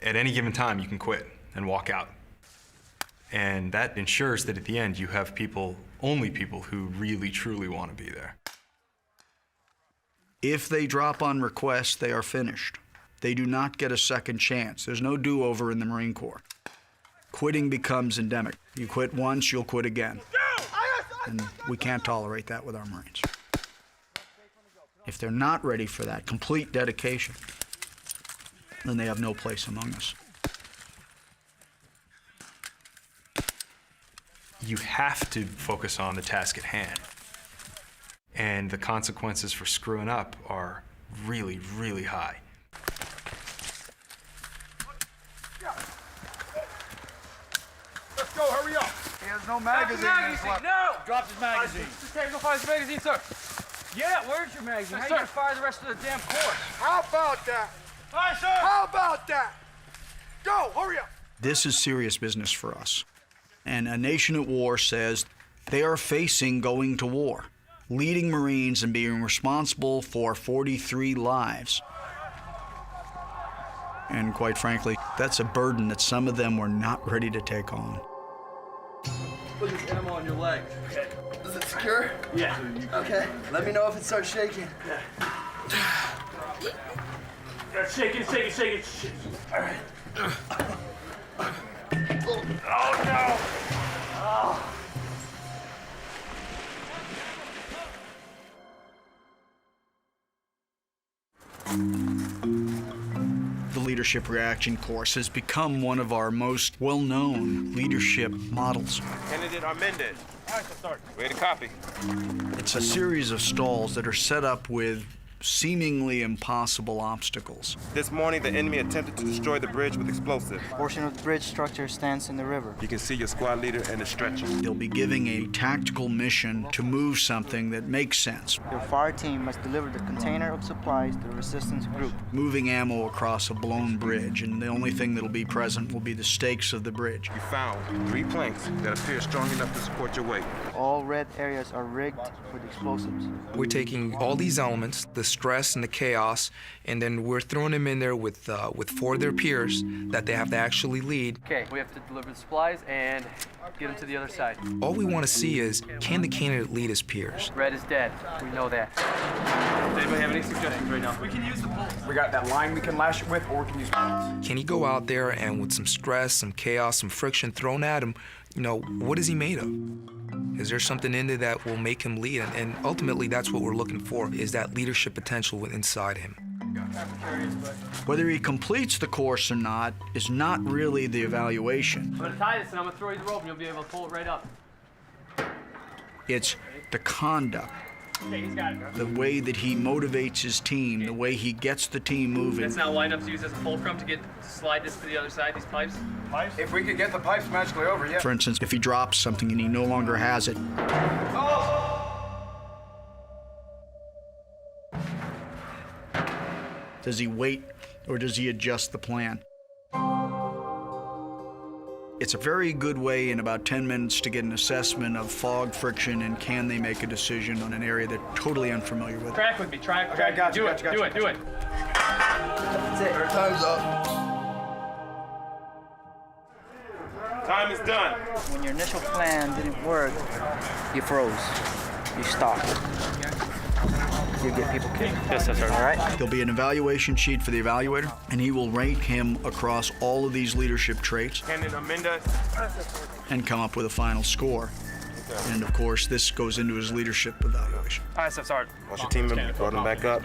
S11: At any given time, you can quit and walk out. And that ensures that at the end, you have people, only people who really, truly want to be there.
S20: If they drop on request, they are finished. They do not get a second chance. There's no do-over in the Marine Corps. Quitting becomes endemic. You quit once, you'll quit again. And we can't tolerate that with our Marines. If they're not ready for that complete dedication, then they have no place among us.
S11: You have to focus on the task at hand. And the consequences for screwing up are really, really high.
S17: Let's go, hurry up.
S20: He has no magazine.
S25: No!
S17: Drop his magazine.
S25: Okay, go find his magazine, sir. Yeah, where's your magazine? How are you gonna fire the rest of the damn course?
S17: How about that?
S25: Hi, sir!
S17: How about that? Go, hurry up.
S20: This is serious business for us. And a nation at war says they are facing going to war, leading Marines and being responsible for 43 lives. And quite frankly, that's a burden that some of them were not ready to take on.
S22: Put this ammo on your leg.
S25: Okay.
S22: Is it secure?
S25: Yeah.
S22: Okay. Let me know if it starts shaking.
S25: Yeah, shake it, shake it, shake it. All right. Oh, no! Oh.
S20: The Leadership Reaction Course has become one of our most well-known leadership models.
S5: Candidate amended. All right, so start. Ready to copy.
S20: It's a series of stalls that are set up with seemingly impossible obstacles.
S5: This morning, the enemy attempted to destroy the bridge with explosives.
S23: A portion of the bridge structure stands in the river.
S5: You can see your squad leader and the stretcher.
S20: They'll be giving a tactical mission to move something that makes sense.
S23: Your fire team must deliver the container of supplies to the resistance group.
S20: Moving ammo across a blown bridge, and the only thing that'll be present will be the stakes of the bridge.
S5: You found 3 planks that appear strong enough to support your weight.
S23: All red areas are rigged with explosives.
S21: We're taking all these elements, the stress and the chaos, and then we're throwing them in there with 4 of their peers that they have to actually lead.
S12: Okay, we have to deliver the supplies and get them to the other side.
S21: All we want to see is, can the candidate lead his peers?
S12: Red is dead. We know that. Does anybody have any suggestions right now? We can use the pulse.
S24: We got that line we can lash it with, or we can use bullets.
S21: Can he go out there and with some stress, some chaos, some friction thrown at him, what is he made of? Is there something in there that will make him lead? And ultimately, that's what we're looking for, is that leadership potential inside him.
S20: Whether he completes the course or not is not really the evaluation.
S12: I'm gonna tie this and I'm gonna throw you the rope and you'll be able to pull it right up.
S20: It's the conduct,
S12: Okay, he's got it.
S20: the way that he motivates his team, the way he gets the team moving.
S12: That's now lined up to use as a fulcrum to slide this to the other side, these pipes.
S24: Pipes? If we could get the pipes magically over, yeah.
S20: For instance, if he drops something and he no longer has it, does he wait or does he adjust the plan? It's a very good way in about 10 minutes to get an assessment of fog friction and can they make a decision on an area they're totally unfamiliar with.
S12: Track with me, track.
S24: Okay, gotcha,
S12: do
S24: gotcha,
S12: it,
S24: gotcha.
S12: do it.
S23: That's it. Our time's up.
S25: Time is done.
S23: When your initial plan didn't work, you froze. You stopped. You get people killed.
S12: Yes, that's right.
S23: All right?
S20: There'll be an evaluation sheet for the evaluator, and he will rate him across all of these leadership traits
S25: Candidate Amenda.
S20: and come up with a final score. And of course, this goes into his leadership evaluation.
S12: ISF Sergeant.
S5: Once your team member brought him back up,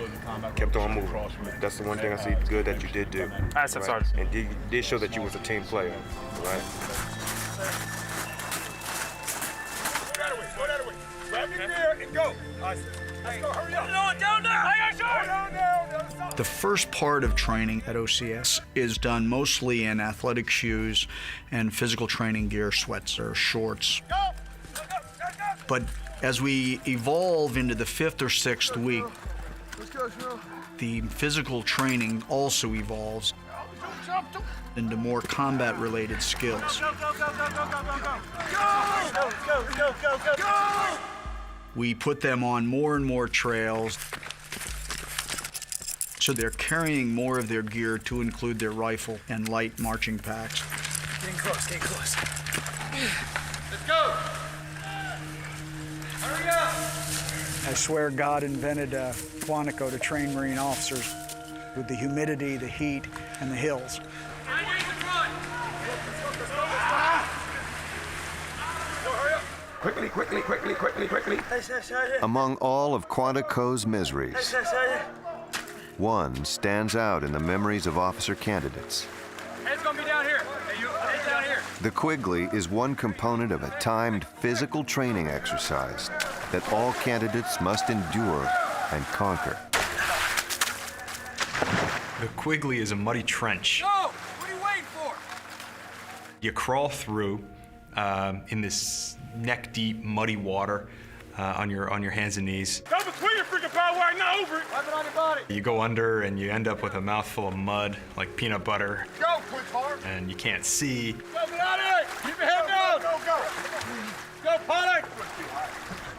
S5: kept on moving. That's the one thing I see good that you did do.
S12: ISF Sergeant.
S5: And you did show that you was a team player, right?
S15: Go that way. Grab your gear and go. Let's go, hurry up. Down there. I got yours.
S20: The first part of training at OCS is done mostly in athletic shoes and physical training gear, sweats or shorts. But as we evolve into the 5th or 6th week, the physical training also evolves into more combat-related skills. We put them on more and more trails, so they're carrying more of their gear to include their rifle and light marching packs.
S15: Getting close, getting close. Let's go. Hurry up.
S3: I swear God invented Quantico to train Marine officers with the humidity, the heat, and the hills.
S5: Quickly, quickly, quickly, quickly, quickly.
S18: Among all of Quantico's miseries, one stands out in the memories of officer candidates.
S12: Head's gonna be down here. Hey, you, head's down here.
S18: The Quigley is one component of a timed physical training exercise that all candidates must endure and conquer.
S11: The Quigley is a muddy trench.
S12: Go! What are you waiting for?
S11: You crawl through in this neck-deep, muddy water on your hands and knees.
S15: Go between your freaking power wire, not over it. Wipe it on your body.
S11: You go under and you end up with a mouthful of mud, like peanut butter,
S15: Go, quick hard.
S11: and you can't see.
S15: Go, get out of it. Keep your head down. Go, go. Go, Pollard.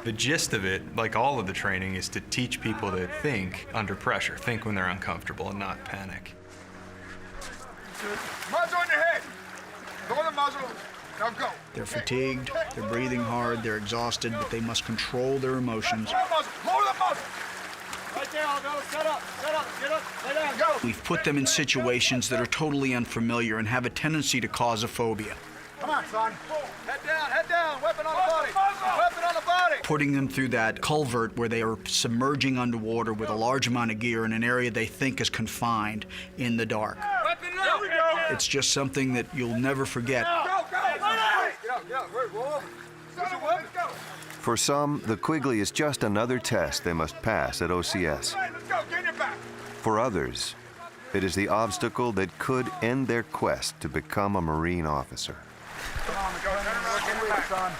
S11: The gist of it, like all of the training, is to teach people to think under pressure, think when they're uncomfortable and not panic.
S15: Muzzle on your head. Throw the muzzle. Now go.
S20: They're fatigued, they're breathing hard, they're exhausted, but they must control their emotions.
S15: Lower the muzzle. Right there, I'll go. Set up, get up, lay down, go.
S20: We've put them in situations that are totally unfamiliar and have a tendency to cause a phobia.
S15: Come on, son. Head down, weapon on the body. Weapon on the body.
S20: Putting them through that culvert where they are submerging underwater with a large amount of gear in an area they think is confined in the dark.
S15: Weapon up. Here we go.
S20: It's just something that you'll never forget.
S15: Go, go. Get out, hurry, roll over. Let's go.
S18: For some, the Quigley is just another test they must pass at OCS.
S15: Let's go, get in your back.
S18: For others, it is the obstacle that could end their quest to become a Marine officer.
S15: Come on, go. You're looking weak, son.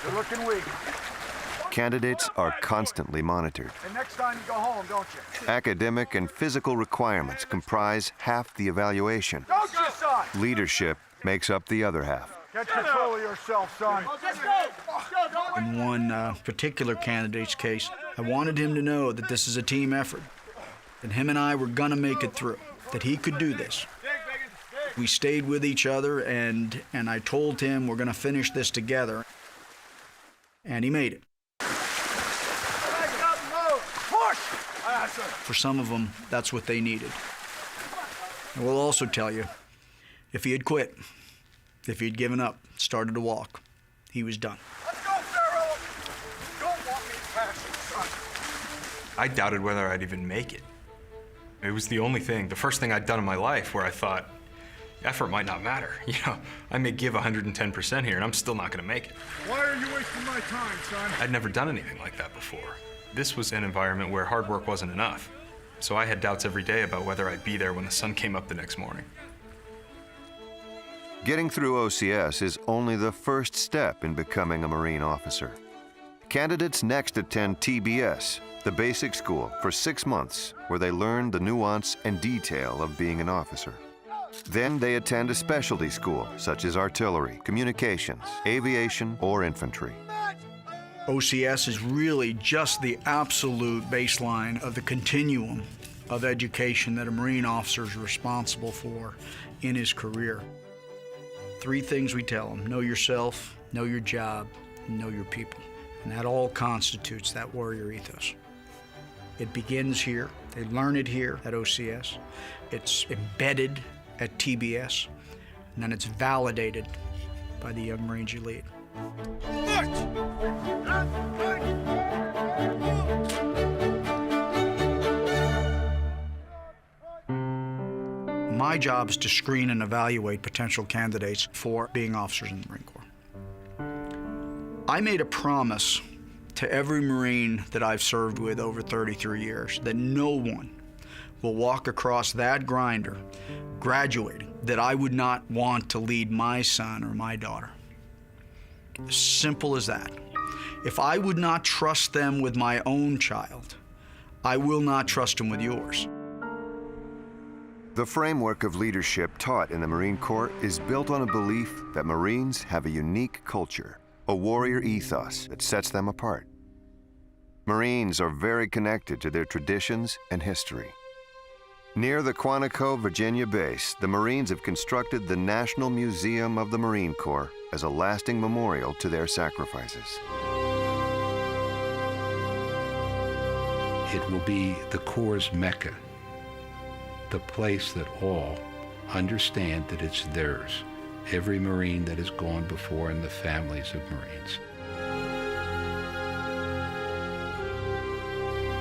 S15: You're looking weak.
S18: Candidates are constantly monitored.
S15: And next time you go home, don't you?
S18: Academic and physical requirements comprise half the evaluation.
S15: Don't you, son.
S18: Leadership makes up the other half.
S15: Get control of yourself, son. Let's go.
S20: In one particular candidate's case, I wanted him to know that this is a team effort, that him and I were gonna make it through, that he could do this. We stayed with each other, and I told him we're gonna finish this together, and he made it. For some of them, that's what they needed. I will also tell you, if he had quit, if he had given up, started to walk, he was done.
S15: Let's go, Pharaoh. Don't want me past you, son.
S11: I doubted whether I'd even make it. It was the only thing, the first thing I'd done in my life where I thought, effort might not matter. You know, I may give 110% here and I'm still not gonna make it.
S1: Why are you wasting my time, son?
S11: I'd never done anything like that before. This was an environment where hard work wasn't enough. So I had doubts every day about whether I'd be there when the sun came up the next morning.
S18: Getting through OCS is only the first step in becoming a Marine officer. Candidates next attend TBS, the basic school, for 6 months, where they learn the nuance and detail of being an officer. Then they attend a specialty school, such as artillery, communications, aviation, or infantry.
S20: OCS is really just the absolute baseline of the continuum of education that a Marine officer is responsible for in his career. 3 things we tell them: know yourself, know your job, and know your people. And that all constitutes that warrior ethos. It begins here. They learn it here at OCS. It's embedded at TBS, and then it's validated by the Young Marines you lead. My job is to screen and evaluate potential candidates for being officers in the Marine Corps. I made a promise to every Marine that I've served with over 33 years that no one will walk across that grinder graduating that I would not want to lead my son or my daughter. As simple as that. If I would not trust them with my own child, I will not trust them with yours.
S18: The framework of leadership taught in the Marine Corps is built on a belief that Marines have a unique culture, a warrior ethos that sets them apart. Marines are very connected to their traditions and history. Near the Quantico, Virginia base, the Marines have constructed the National Museum of the Marine Corps as a lasting memorial to their sacrifices.
S8: It will be the Corps' Mecca, the place that all understand that it's theirs, every Marine that has gone before and the families of Marines.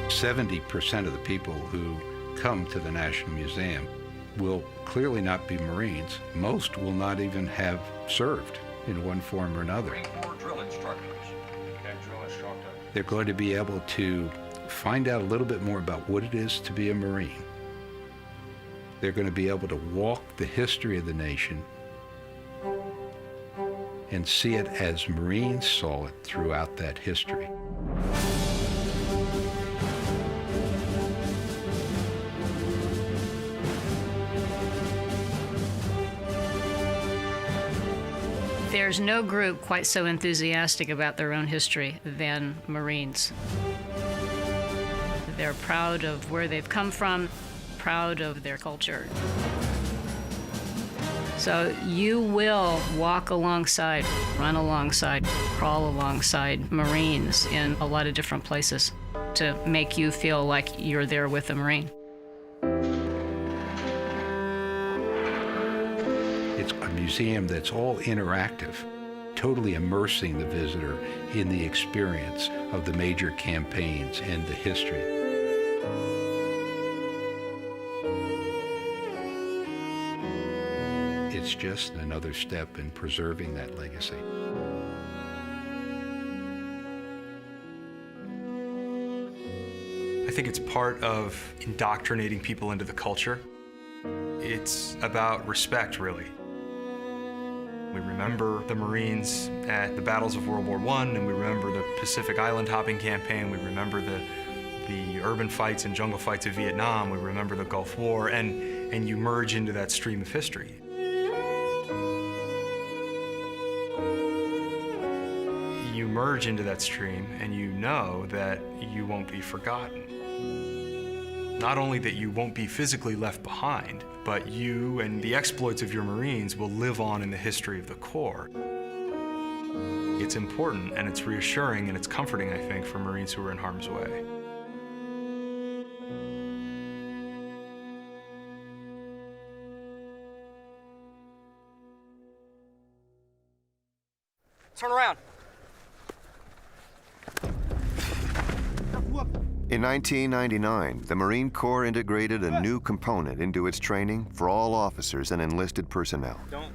S8: 70% of the people who come to the National Museum will clearly not be Marines. Most will not even have served in one form or another.
S9: Marine Corps drill instructors. Drill instructor.
S8: They're going to be able to find out a little bit more about what it is to be a Marine. They're going to be able to walk the history of the nation and see it as Marines saw it throughout that history.
S13: There's no group quite so enthusiastic about their own history than Marines. They're proud of where they've come from, proud of their culture. So you will walk alongside, run alongside, crawl alongside Marines in a lot of different places to make you feel like you're there with a Marine.
S8: It's a museum that's all interactive, totally immersing the visitor in the experience of the major campaigns and the history. It's just another step in preserving that legacy.
S11: I think it's part of indoctrinating people into the culture. It's about respect, really. We remember the Marines at the battles of World War I, and we remember the Pacific Island hopping campaign. We remember the urban fights and jungle fights of Vietnam. We remember the Gulf War, and you merge into that stream of history. You merge into that stream, and you know that you won't be forgotten. Not only that you won't be physically left behind, but you and the exploits of your Marines will live on in the history of the Corps. It's important, and it's reassuring, and it's comforting, I think, for Marines who are in harm's way.
S12: Turn around.
S18: In 1999, the Marine Corps integrated a new component into its training for all officers and enlisted personnel.
S4: Don't,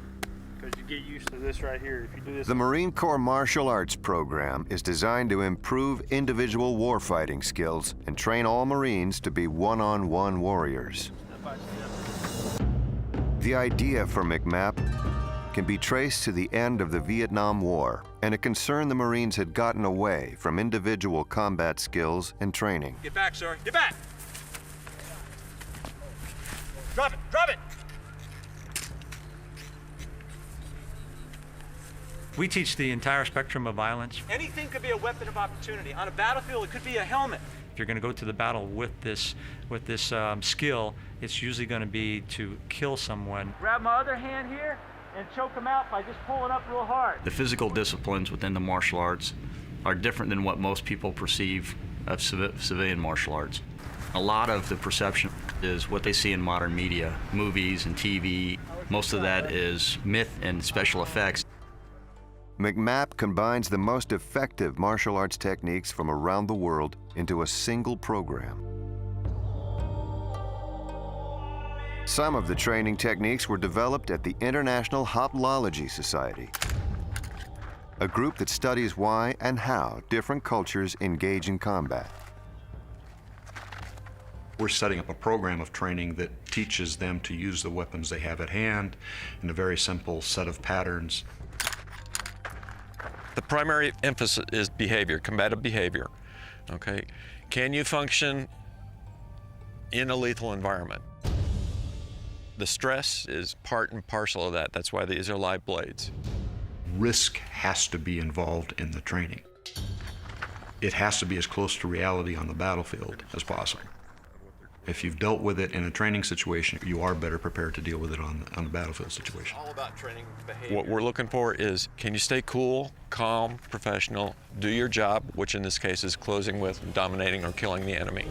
S4: because you get used to this right here. If you do this.
S18: The Marine Corps Martial Arts program is designed to improve individual warfighting skills and train all Marines to be one-on-one warriors. The idea for McMap can be traced to the end of the Vietnam War and a concern the Marines had gotten away from individual combat skills and training.
S4: Get back, sir. Get back! Drop it! Drop it!
S2: We teach the entire spectrum of violence.
S4: Anything could be a weapon of opportunity. On a battlefield, it could be a helmet.
S2: If you're going to go to the battle with this skill, it's usually going to be to kill someone.
S4: Grab my other hand here and choke him out by just pulling up real hard.
S7: The physical disciplines within the martial arts are different than what most people perceive of civilian martial arts. A lot of the perception is what they see in modern media, movies and TV. Most of that is myth and special effects.
S18: McMap combines the most effective martial arts techniques from around the world into a single program. Some of the training techniques were developed at the International Hoplology Society, a group that studies why and how different cultures engage in combat.
S10: We're setting up a program of training that teaches them to use the weapons they have at hand in a very simple set of patterns.
S16: The primary emphasis is behavior, combative behavior, okay? Can you function in a lethal environment? The stress is part and parcel of that. That's why these are live blades.
S10: Risk has to be involved in the training. It has to be as close to reality on the battlefield as possible. If you've dealt with it in a training situation, you are better prepared to deal with it on the battlefield situation.
S4: All about training behavior.
S16: What we're looking for is, can you stay cool, calm, professional, do your job, which in this case is closing with dominating or killing the enemy,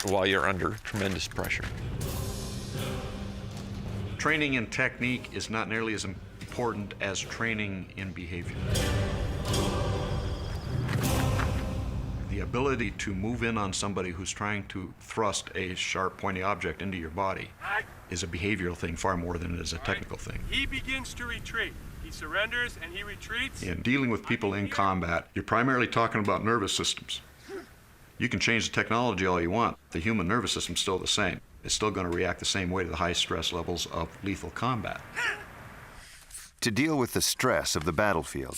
S16: while you're under tremendous pressure.
S10: Training in technique is not nearly as important as training in behavior. The ability to move in on somebody who's trying to thrust a sharp, pointy object into your body is a behavioral thing far more than it is a technical thing.
S19: He begins to retreat. He surrenders and he retreats.
S10: In dealing with people in combat, you're primarily talking about nervous systems. You can change the technology all you want. The human nervous system's still the same. It's still going to react the same way to the high stress levels of lethal combat.
S18: To deal with the stress of the battlefield,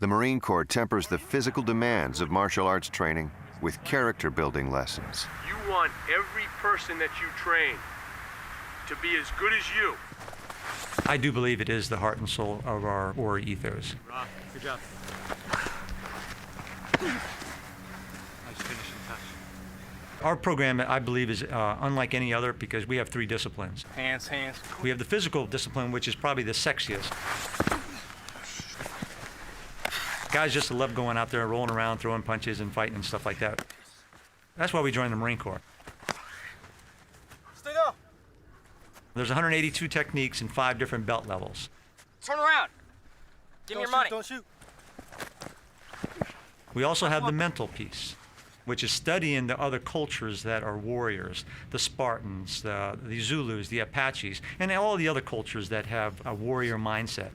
S18: the Marine Corps tempers the physical demands of martial arts training with character-building lessons.
S19: You want every person that you train to be as good as you.
S2: I do believe it is the heart and soul of our warrior ethos.
S4: Rob, good job. Nice finishing touch.
S2: Our program, I believe, is unlike any other because we have three disciplines.
S4: Hands, hands.
S2: We have the physical discipline, which is probably the sexiest. Guys just love going out there, rolling around, throwing punches and fighting and stuff like that. That's why we joined the Marine Corps.
S4: Stay up.
S2: There's 182 techniques and 5 different belt levels.
S12: Turn around. Give me your money.
S4: Don't shoot.
S2: We also have the mental piece, which is studying the other cultures that are warriors, the Spartans, the Zulus, the Apaches, and all the other cultures that have a warrior mindset.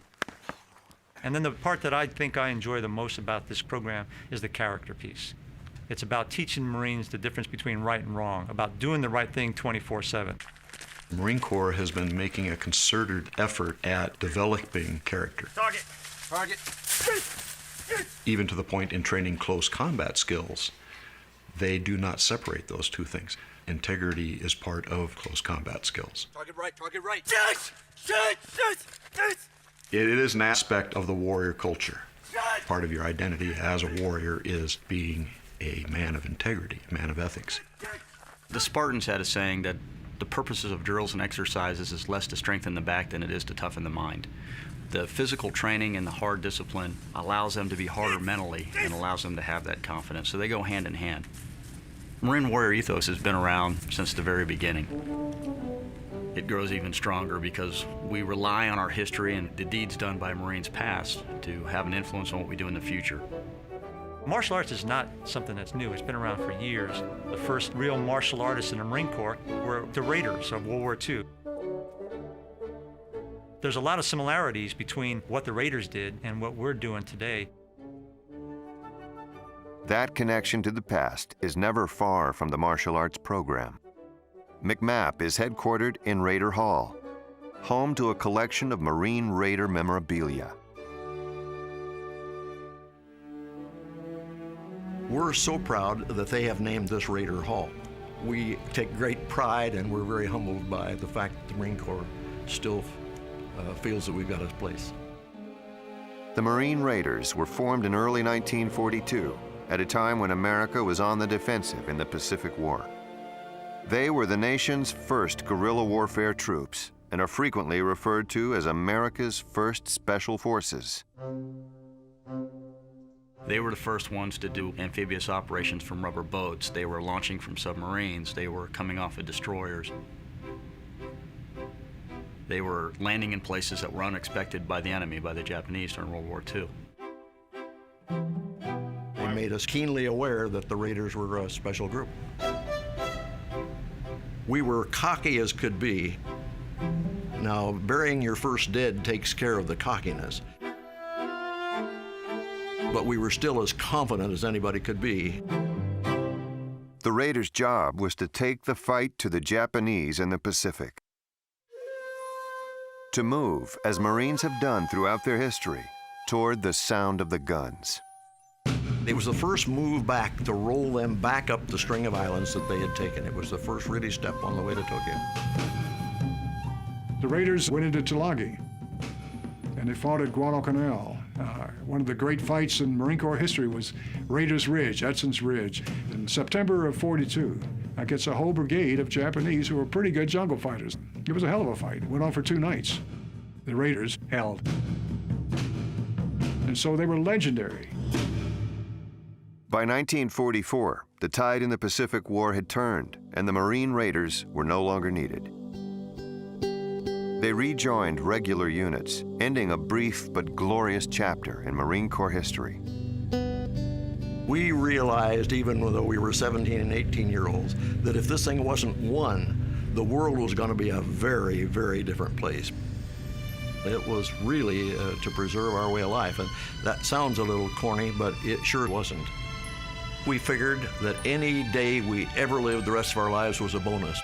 S2: And then the part that I think I enjoy the most about this program is the character piece. It's about teaching Marines the difference between right and wrong, about doing the right thing 24/7.
S10: The Marine Corps has been making a concerted effort at developing character.
S4: Target. Target.
S10: Even to the point in training close combat skills, they do not separate those two things. Integrity is part of close combat skills.
S4: Target right. Target right. Yes! Yes! Yes! Yes!
S10: It is an aspect of the warrior culture. Part of your identity as a warrior is being a man of integrity, a man of ethics.
S7: The Spartans had a saying that the purposes of drills and exercises is less to strengthen the back than it is to toughen the mind. The physical training and the hard discipline allows them to be harder mentally and allows them to have that confidence. So they go hand in hand. Marine warrior ethos has been around since the very beginning. It grows even stronger because we rely on our history and the deeds done by Marines past to have an influence on what we do in the future.
S6: Martial arts is not something that's new. It's been around for years. The first real martial artists in the Marine Corps were the Raiders of World War II. There's a lot of similarities between what the Raiders did and what we're doing today.
S18: That connection to the past is never far from the martial arts program. McMapp is headquartered in Raider Hall, home to a collection of Marine Raider memorabilia.
S14: We're so proud that they have named this Raider Hall. We take great pride and we're very humbled by the fact that the Marine Corps still feels that we've got a place.
S18: The Marine Raiders were formed in early 1942, at a time when America was on the defensive in the Pacific War. They were the nation's first guerrilla warfare troops and are frequently referred to as America's first special forces.
S7: They were the first ones to do amphibious operations from rubber boats. They were launching from submarines. They were coming off of destroyers. They were landing in places that were unexpected by the enemy, by the Japanese during World War II.
S14: They made us keenly aware that the Raiders were a special group. We were cocky as could be. Now, burying your first dead takes care of the cockiness. But we were still as confident as anybody could be.
S18: The Raiders' job was to take the fight to the Japanese in the Pacific. To move, as Marines have done throughout their history, toward the sound of the guns.
S14: It was the first move back to roll them back up the string of islands that they had taken. It was the first really step on the way to Tokyo.
S1: The Raiders went into Tulagi, and they fought at Guadalcanal. One of the great fights in Marine Corps history was Raiders Ridge, Edson's Ridge, in September of '42. Against a whole brigade of Japanese who were pretty good jungle fighters. It was a hell of a fight. It went on for 2 nights. The Raiders held. And so they were legendary.
S18: By 1944, the tide in the Pacific War had turned, and the Marine Raiders were no longer needed. They rejoined regular units, ending a brief but glorious chapter in Marine Corps history.
S14: We realized, even though we were 17 and 18-year-olds, that if this thing wasn't won, the world was going to be a very, very different place. It was really to preserve our way of life, and that sounds a little corny, but it sure wasn't. We figured that any day we ever lived the rest of our lives was a bonus,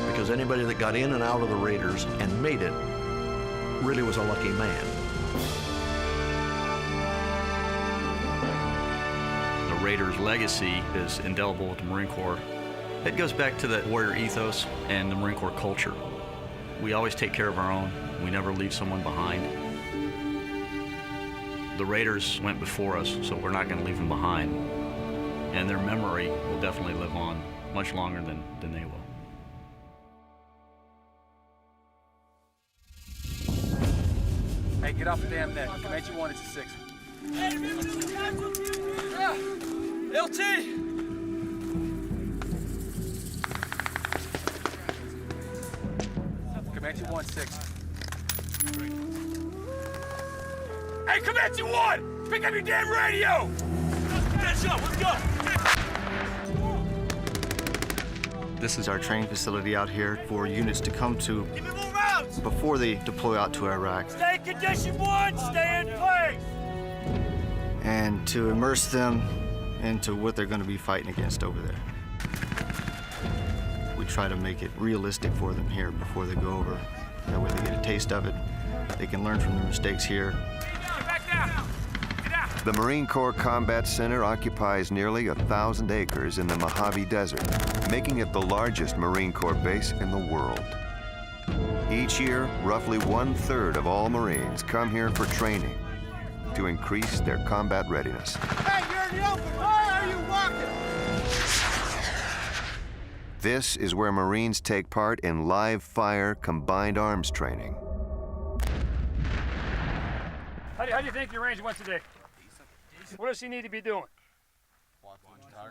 S14: because anybody that got in and out of the Raiders and made it really was a lucky man.
S7: The Raiders' legacy is indelible with the Marine Corps. It goes back to the warrior ethos and the Marine Corps culture. We always take care of our own. We never leave someone behind. The Raiders went before us, so we're not going to leave them behind. And their memory will definitely live on much longer than they will.
S24: Hey, get off the damn net. Comanche 1, it's a 6.
S25: Yeah. LT!
S24: Comanche 1, 6.
S15: Hey, Comanche 1! Pick up your damn radio! Catch up, let's go!
S17: This is our training facility out here for units to come to before they deploy out to Iraq.
S15: Stay in condition 1, stay in place!
S17: And to immerse them into what they're going to be fighting against over there. We try to make it realistic for them here before they go over. That way they get a taste of it. They can learn from their mistakes here.
S18: The Marine Corps Combat Center occupies nearly 1,000 acres in the Mojave Desert, making it the largest Marine Corps base in the world. Each year, roughly 1/3 of all Marines come here for training to increase their combat readiness.
S15: Hey, you're in the open! Why are you walking?
S18: This is where Marines take part in live fire combined arms training.
S4: How do you think your range went today? What does he need to be doing?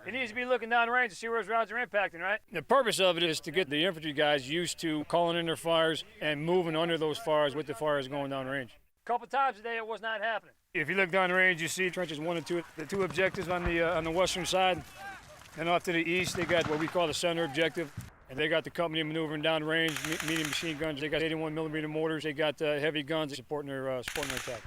S4: He needs to be looking down the range to see where his rounds are impacting, right? The purpose of it is to get the infantry guys used to calling in their fires and moving under those fires with the fires going down the range. A couple times a day it was not happening. If you look down the range, you see trenches 1 and 2. The 2 objectives on the western side. And off to the east, they got what we call the center objective. And they got the company maneuvering down range, medium machine guns. They got 81mm mortars. They got heavy guns supporting their attack.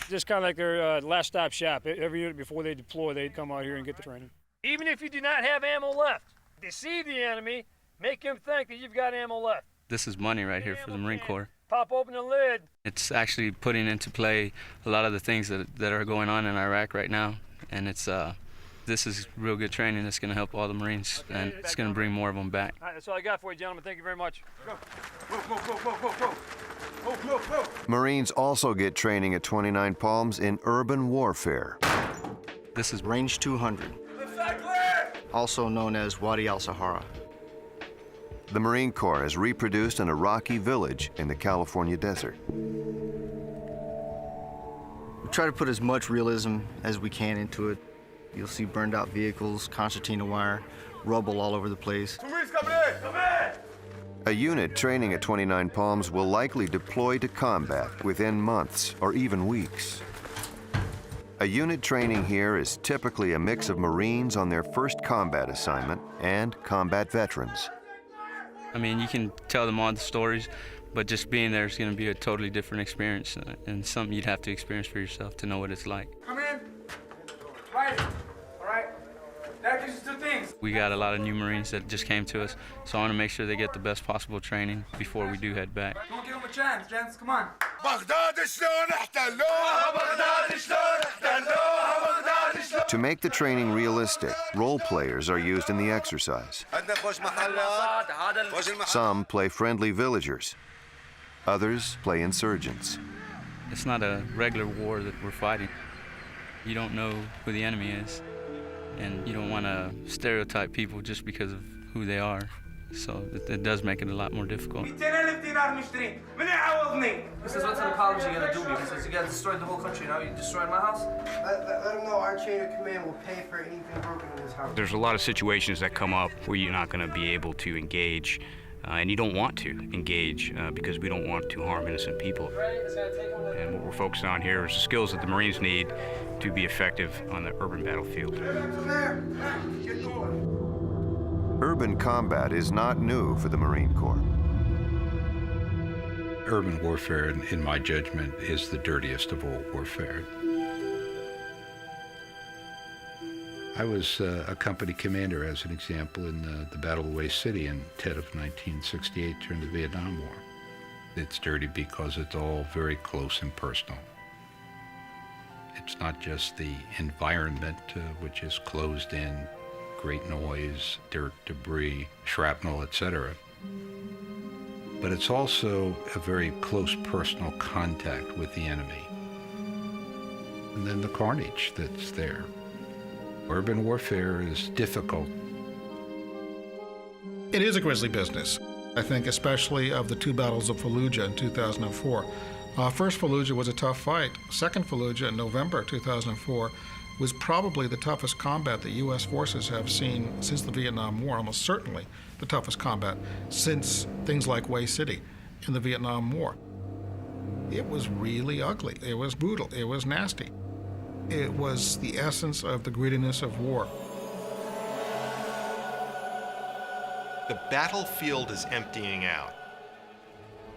S4: Just kind of like their last stop shop. Every unit before they deploy, they come out here and get the training. Even if you do not have ammo left, deceive the enemy, make him think that you've got ammo left.
S3: This is money right here for the Marine Corps.
S4: Pop open the lid.
S3: It's actually putting into play a lot of the things that are going on in Iraq right now, and this is real good training that's going to help all the Marines, and it's going to bring more of them back.
S4: All right, that's all I got for you, gentlemen. Thank you very much. Go.
S18: Marines also get training at 29 Palms in urban warfare.
S17: This is Range 200, also known as Wadi al-Sahara.
S18: The Marine Corps has reproduced an Iraqi village in the California desert.
S17: We try to put as much realism as we can into it. You'll see burned out vehicles, concertina wire, rubble all over the place.
S18: A unit training at 29 Palms will likely deploy to combat within months or even weeks. A unit training here is typically a mix of Marines on their first combat assignment and combat veterans.
S3: I mean, you can tell them all the stories, but just being there is going to be a totally different experience, and something you'd have to experience for yourself to know what it's like.
S25: Come in. Right. All right. That gives you 2 things.
S3: We got a lot of new Marines that just came to us, so I want to make sure they get the best possible training before we do head back.
S25: Don't give them a chance, gents. Come on.
S18: To make the training realistic, role players are used in the exercise. Some play friendly villagers. Others play insurgents.
S3: It's not a regular war that we're fighting. You don't know who the enemy is, and you don't want to stereotype people just because of who they are. So it does make it a lot more difficult.
S25: He says, what sort of college are you going to do? He says, you guys destroyed the whole country, now you destroyed my house?
S5: Let him know our chain of command will pay for anything broken in this house.
S21: There's a lot of situations that come up where you're not going to be able to engage, and you don't want to engage because we don't want to harm innocent people. And what we're focusing on here is the skills that the Marines need to be effective on the urban battlefield.
S18: Urban combat is not new for the Marine Corps.
S8: Urban warfare, in my judgment, is the dirtiest of all warfare. I was a company commander, as an example, in the Battle of Way City in Tet of 1968 during the Vietnam War. It's dirty because it's all very close and personal. It's not just the environment, which is closed in, great noise, dirt, debris, shrapnel, etc. But it's also a very close personal contact with the enemy. And then the carnage that's there. Urban warfare is difficult.
S22: It is a grisly business. I think especially of the 2 battles of Fallujah in 2004. First Fallujah was a tough fight. Second Fallujah in November 2004 was probably the toughest combat that U.S. forces have seen since the Vietnam War, almost certainly the toughest combat since things like Way City in the Vietnam War. It was really ugly. It was brutal. It was nasty. It was the essence of the grittiness of war.
S23: The battlefield is emptying out.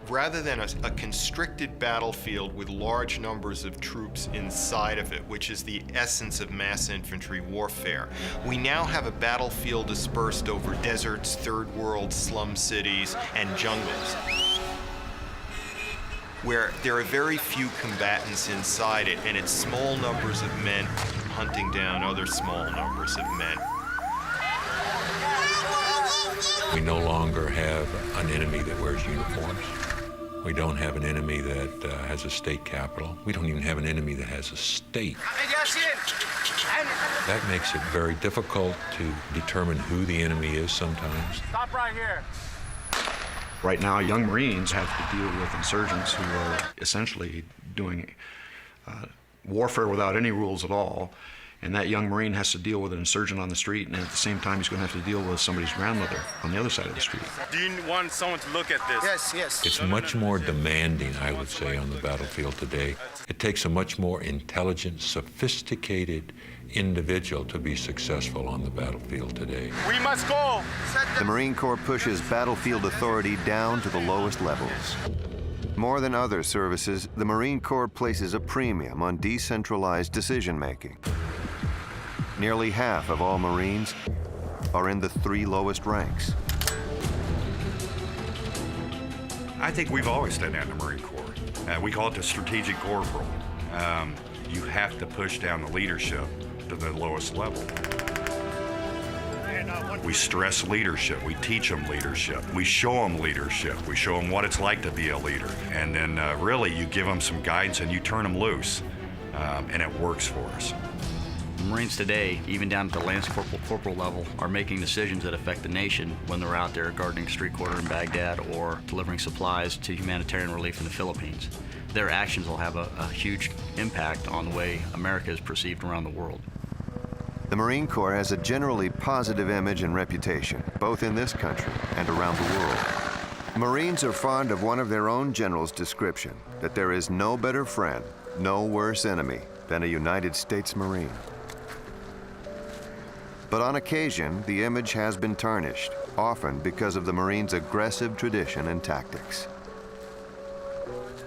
S23: Rather than a constricted battlefield with large numbers of troops inside of it, which is the essence of mass infantry warfare, we now have a battlefield dispersed over deserts, third world slum cities, and jungles, where there are very few combatants inside it, and it's small numbers of men hunting down other small numbers of men.
S26: We no longer have an enemy that wears uniforms. We don't have an enemy that has a state capital. We don't even have an enemy that has a state. That makes it very difficult to determine who the enemy is sometimes.
S25: Stop right here.
S10: Right now, young Marines have to deal with insurgents who are essentially doing warfare without any rules at all, And that young Marine has to deal with an insurgent on the street, and at the same time he's going to have to deal with somebody's grandmother on the other side of the street.
S25: Do you want someone to look at this?
S5: Yes, yes.
S26: It's much more demanding, I would say, on the battlefield today. It takes a much more intelligent, sophisticated individual to be successful on the battlefield today.
S25: We must go!
S18: The Marine Corps pushes battlefield authority down to the lowest levels. More than other services, the Marine Corps places a premium on decentralized decision-making. Nearly half of all Marines are in the 3 lowest ranks.
S9: I think we've always done that in the Marine Corps. We call it the strategic corporal. You have to push down the leadership to the lowest level. We stress leadership. We teach them leadership. We show them leadership. We show them what it's like to be a leader. And then really you give them some guidance and you turn them loose. And it works for us.
S7: Marines today, even down at the lance corporal level, are making decisions that affect the nation when they're out there guarding a street corner in Baghdad or delivering supplies to humanitarian relief in the Philippines. Their actions will have a huge impact on the way America is perceived around the world.
S18: The Marine Corps has a generally positive image and reputation, both in this country and around the world. Marines are fond of one of their own generals' description, that there is no better friend, no worse enemy than a United States Marine. But on occasion, the image has been tarnished, often because of the Marines' aggressive tradition and tactics.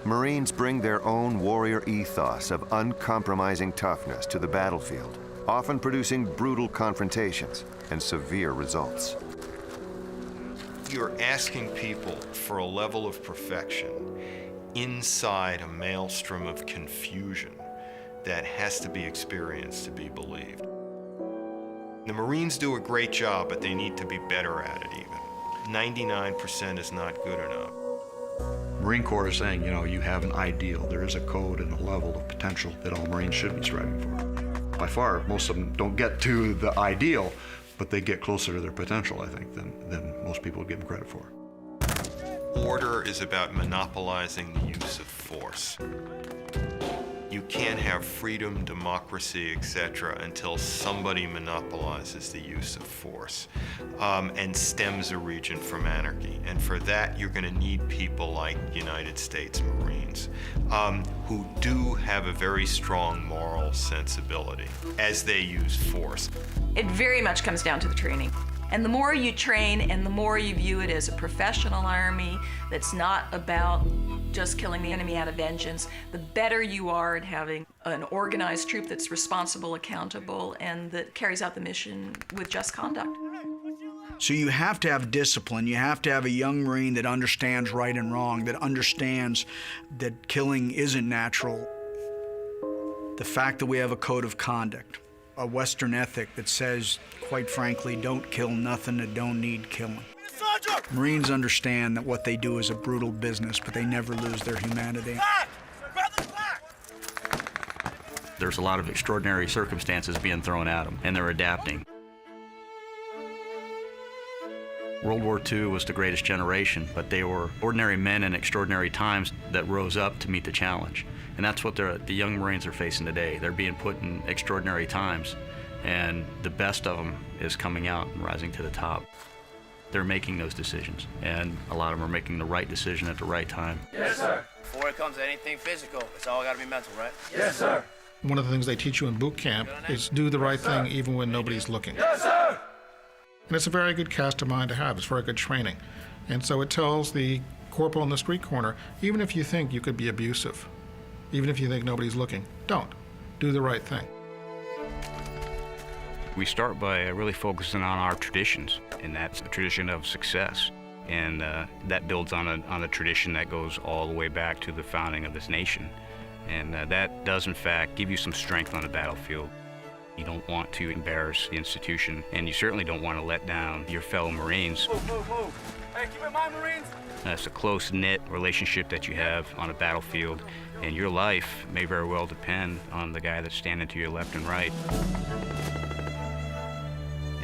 S18: Marines bring their own warrior ethos of uncompromising toughness to the battlefield, often producing brutal confrontations and severe results.
S23: You're asking people for a level of perfection inside a maelstrom of confusion that has to be experienced to be believed. The Marines do a great job, but they need to be better at it even. 99% is not good enough.
S10: Marine Corps is saying, you know, you have an ideal. There is a code and a level of potential that all Marines should be striving for. By far, most of them don't get to the ideal, but they get closer to their potential, I think, than most people give them credit for.
S23: Order is about monopolizing the use of force. You can't have freedom, democracy, etc. until somebody monopolizes the use of force and stems a region from anarchy. And for that, you're going to need people like United States Marines who do have a very strong moral sensibility as they use force.
S11: It very much comes down to the training. And the more you train and the more you view it as a professional army that's not about just killing the enemy out of vengeance, the better you are at having an organized troop that's responsible, accountable, and that carries out the mission with just conduct.
S13: So you have to have discipline. You have to have a young Marine that understands right and wrong, that understands that killing isn't natural. The fact that we have a code of conduct, a Western ethic that says, quite frankly, don't kill nothing that don't need killing. Marines understand that what they do is a brutal business, but they never lose their humanity.
S7: There's a lot of extraordinary circumstances being thrown at them, and they're adapting. World War II was the greatest generation, but they were ordinary men in extraordinary times that rose up to meet the challenge. And that's what the young Marines are facing today. They're being put in extraordinary times, and the best of them is coming out and rising to the top. They're making those decisions, and a lot of them are making the right decision at the right time.
S12: Yes, sir. Before it comes to anything physical, it's all got to be mental, right?
S22: Yes, sir. One of the things they teach you in boot camp is do the right thing even when nobody's looking.
S15: Yes, sir.
S22: And it's a very good cast of mind to have. It's very good training. And so it tells the corporal in the street corner, even if you think you could be abusive, even if you think nobody's looking, don't. Do the right thing.
S21: We start by really focusing on our traditions, and that's the tradition of success. And that builds on a tradition that goes all the way back to the founding of this nation. And that does, in fact, give you some strength on the battlefield. You don't want to embarrass the institution, and you certainly don't want to let down your fellow Marines.
S25: Whoa, whoa, whoa. Hey, keep in mind, Marines.
S21: It's a close-knit relationship that you have on a battlefield, and your life may very well depend on the guy that's standing to your left and right.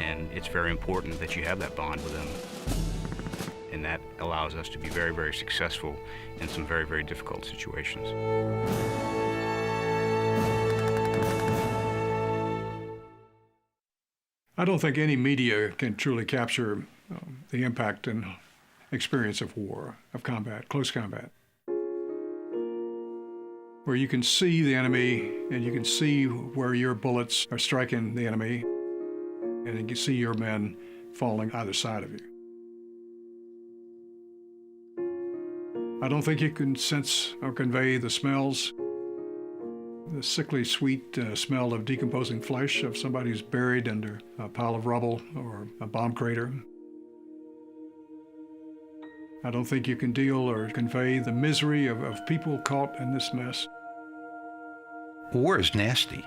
S21: And it's very important that you have that bond with them. And that allows us to be very, very successful in some very, very difficult situations.
S1: I don't think any media can truly capture the impact and experience of war, of combat, close combat, where you can see the enemy and you can see where your bullets are striking the enemy, and you can see your men falling either side of you. I don't think you can sense or convey the smells, the sickly sweet smell of decomposing flesh of somebody who's buried under a pile of rubble or a bomb crater. I don't think you can deal or convey the misery of people caught in this mess.
S8: War is nasty.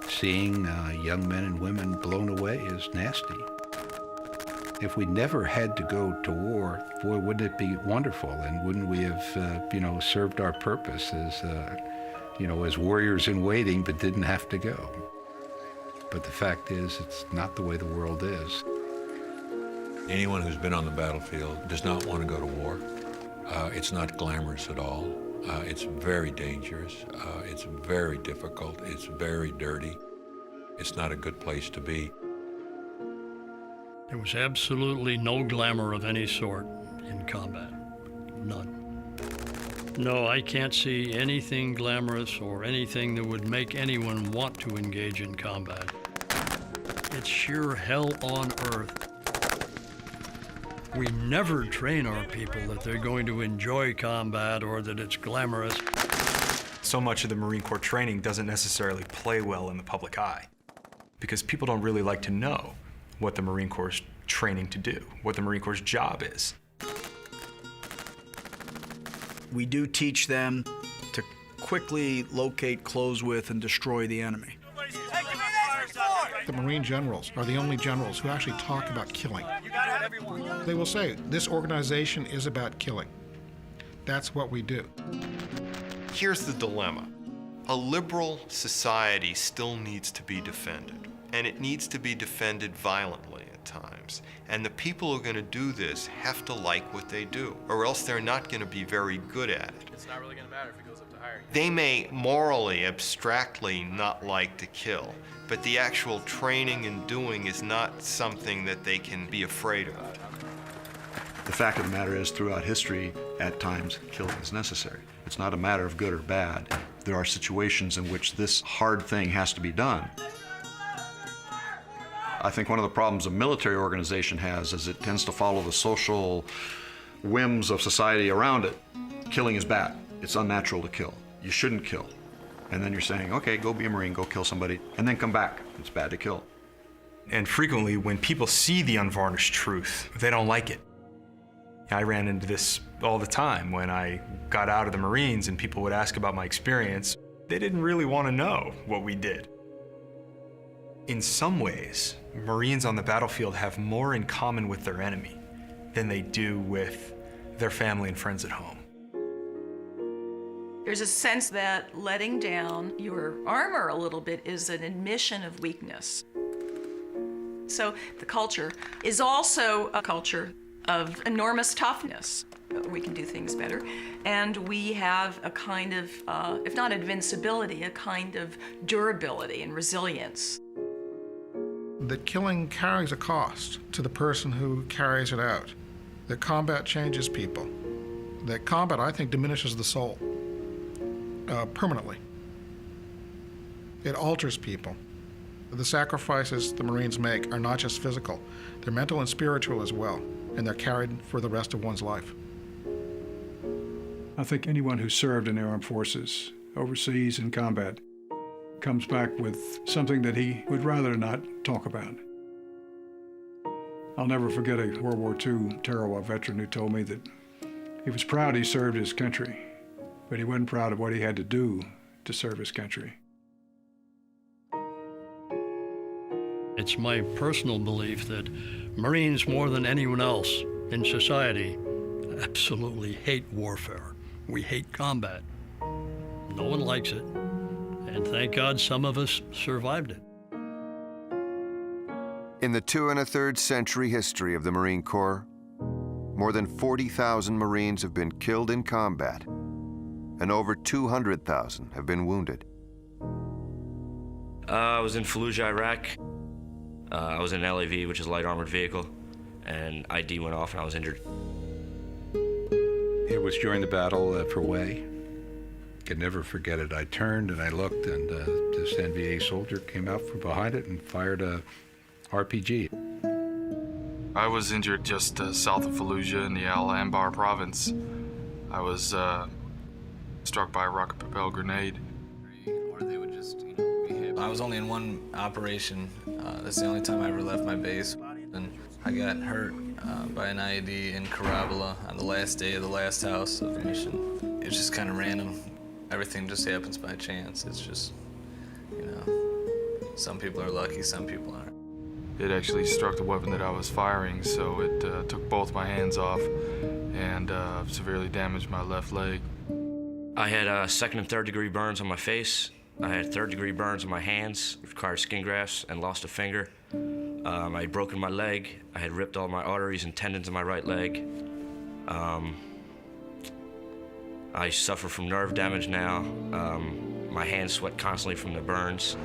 S8: Seeing young men and women blown away is nasty. If we never had to go to war, boy, wouldn't it be wonderful? And wouldn't we have, served our purpose as, as warriors in waiting, but didn't have to go? But the fact is, it's not the way the world is.
S26: Anyone who's been on the battlefield does not want to go to war. It's not glamorous at all. It's very dangerous. It's very difficult. It's very dirty. It's not a good place to be.
S2: There was absolutely no glamour of any sort in combat. None. No, I can't see anything glamorous or anything that would make anyone want to engage in combat. It's sheer hell on earth. We never train our people that they're going to enjoy combat or that it's glamorous.
S6: So much of the Marine Corps training doesn't necessarily play well in the public eye because people don't really like to know what the Marine Corps is training to do, what the Marine Corps' job is.
S13: We do teach them to quickly locate, close with, and destroy the enemy.
S22: The Marine generals are the only generals who actually talk about killing. They will say, this organization is about killing. That's what we do.
S23: Here's the dilemma. A liberal society still needs to be defended, and it needs to be defended violently at times. And the people who are going to do this have to like what they do, or else they're not going to be very good at it.
S12: It's not really going to matter if it goes up to higher.
S23: They may morally, abstractly not like to kill, but the actual training and doing is not something that they can be afraid of.
S10: The fact of the matter is, throughout history, at times, killing is necessary. It's not a matter of good or bad. There are situations in which this hard thing has to be done. I think one of the problems a military organization has is it tends to follow the social whims of society around it. Killing is bad. It's unnatural to kill. You shouldn't kill. And then you're saying, okay, go be a Marine, go kill somebody, and then come back. It's bad to kill.
S6: And frequently, when people see the unvarnished truth, they don't like it. I ran into this all the time when I got out of the Marines and people would ask about my experience. They didn't really want to know what we did. In some ways, Marines on the battlefield have more in common with their enemy than they do with their family and friends at home.
S11: There's a sense that letting down your armor a little bit is an admission of weakness. So the culture is also a culture of enormous toughness. We can do things better. And we have a kind of, if not invincibility, a kind of durability and resilience.
S22: That killing carries a cost to the person who carries it out. That combat changes people. That combat, I think, diminishes the soul permanently. It alters people. The sacrifices the Marines make are not just physical, they're mental and spiritual as well, and they're carried for the rest of one's life.
S1: I think anyone who served in the armed forces, overseas in combat, comes back with something that he would rather not talk about. I'll never forget a World War II Tarawa veteran who told me that he was proud he served his country, but he wasn't proud of what he had to do to serve his country.
S2: It's my personal belief that Marines, more than anyone else in society, absolutely hate warfare. We hate combat. No one likes it. And thank God some of us survived it.
S18: In the 2 1/3 century history of the Marine Corps, more than 40,000 Marines have been killed in combat, and over 200,000 have been wounded.
S16: I was in Fallujah, Iraq.
S4: I was in an LAV, which is a light armored vehicle, and ID went off and I was injured.
S8: It was during the battle for Way. Could never forget it. I turned and I looked, and this NVA soldier came out from behind it and fired a RPG.
S14: I was injured just south of Fallujah in the Al Anbar province. I was struck by a rocket-propelled grenade.
S16: I was only in one operation. That's the only time I ever left my base. And I got hurt by an IED in Karabola on the last day of the last house of the mission. It's just kind of random. Everything just happens by chance. It's just, you know, some people are lucky, some people aren't.
S14: It actually struck the weapon that I was firing, so it took both my hands off and severely damaged my left leg.
S4: I had second and third degree burns on my face. I had third degree burns on my hands, required skin grafts, and lost a finger. I had broken my leg. I had ripped all my arteries and tendons in my right leg. I suffer from nerve damage now. My hands sweat constantly from the burns.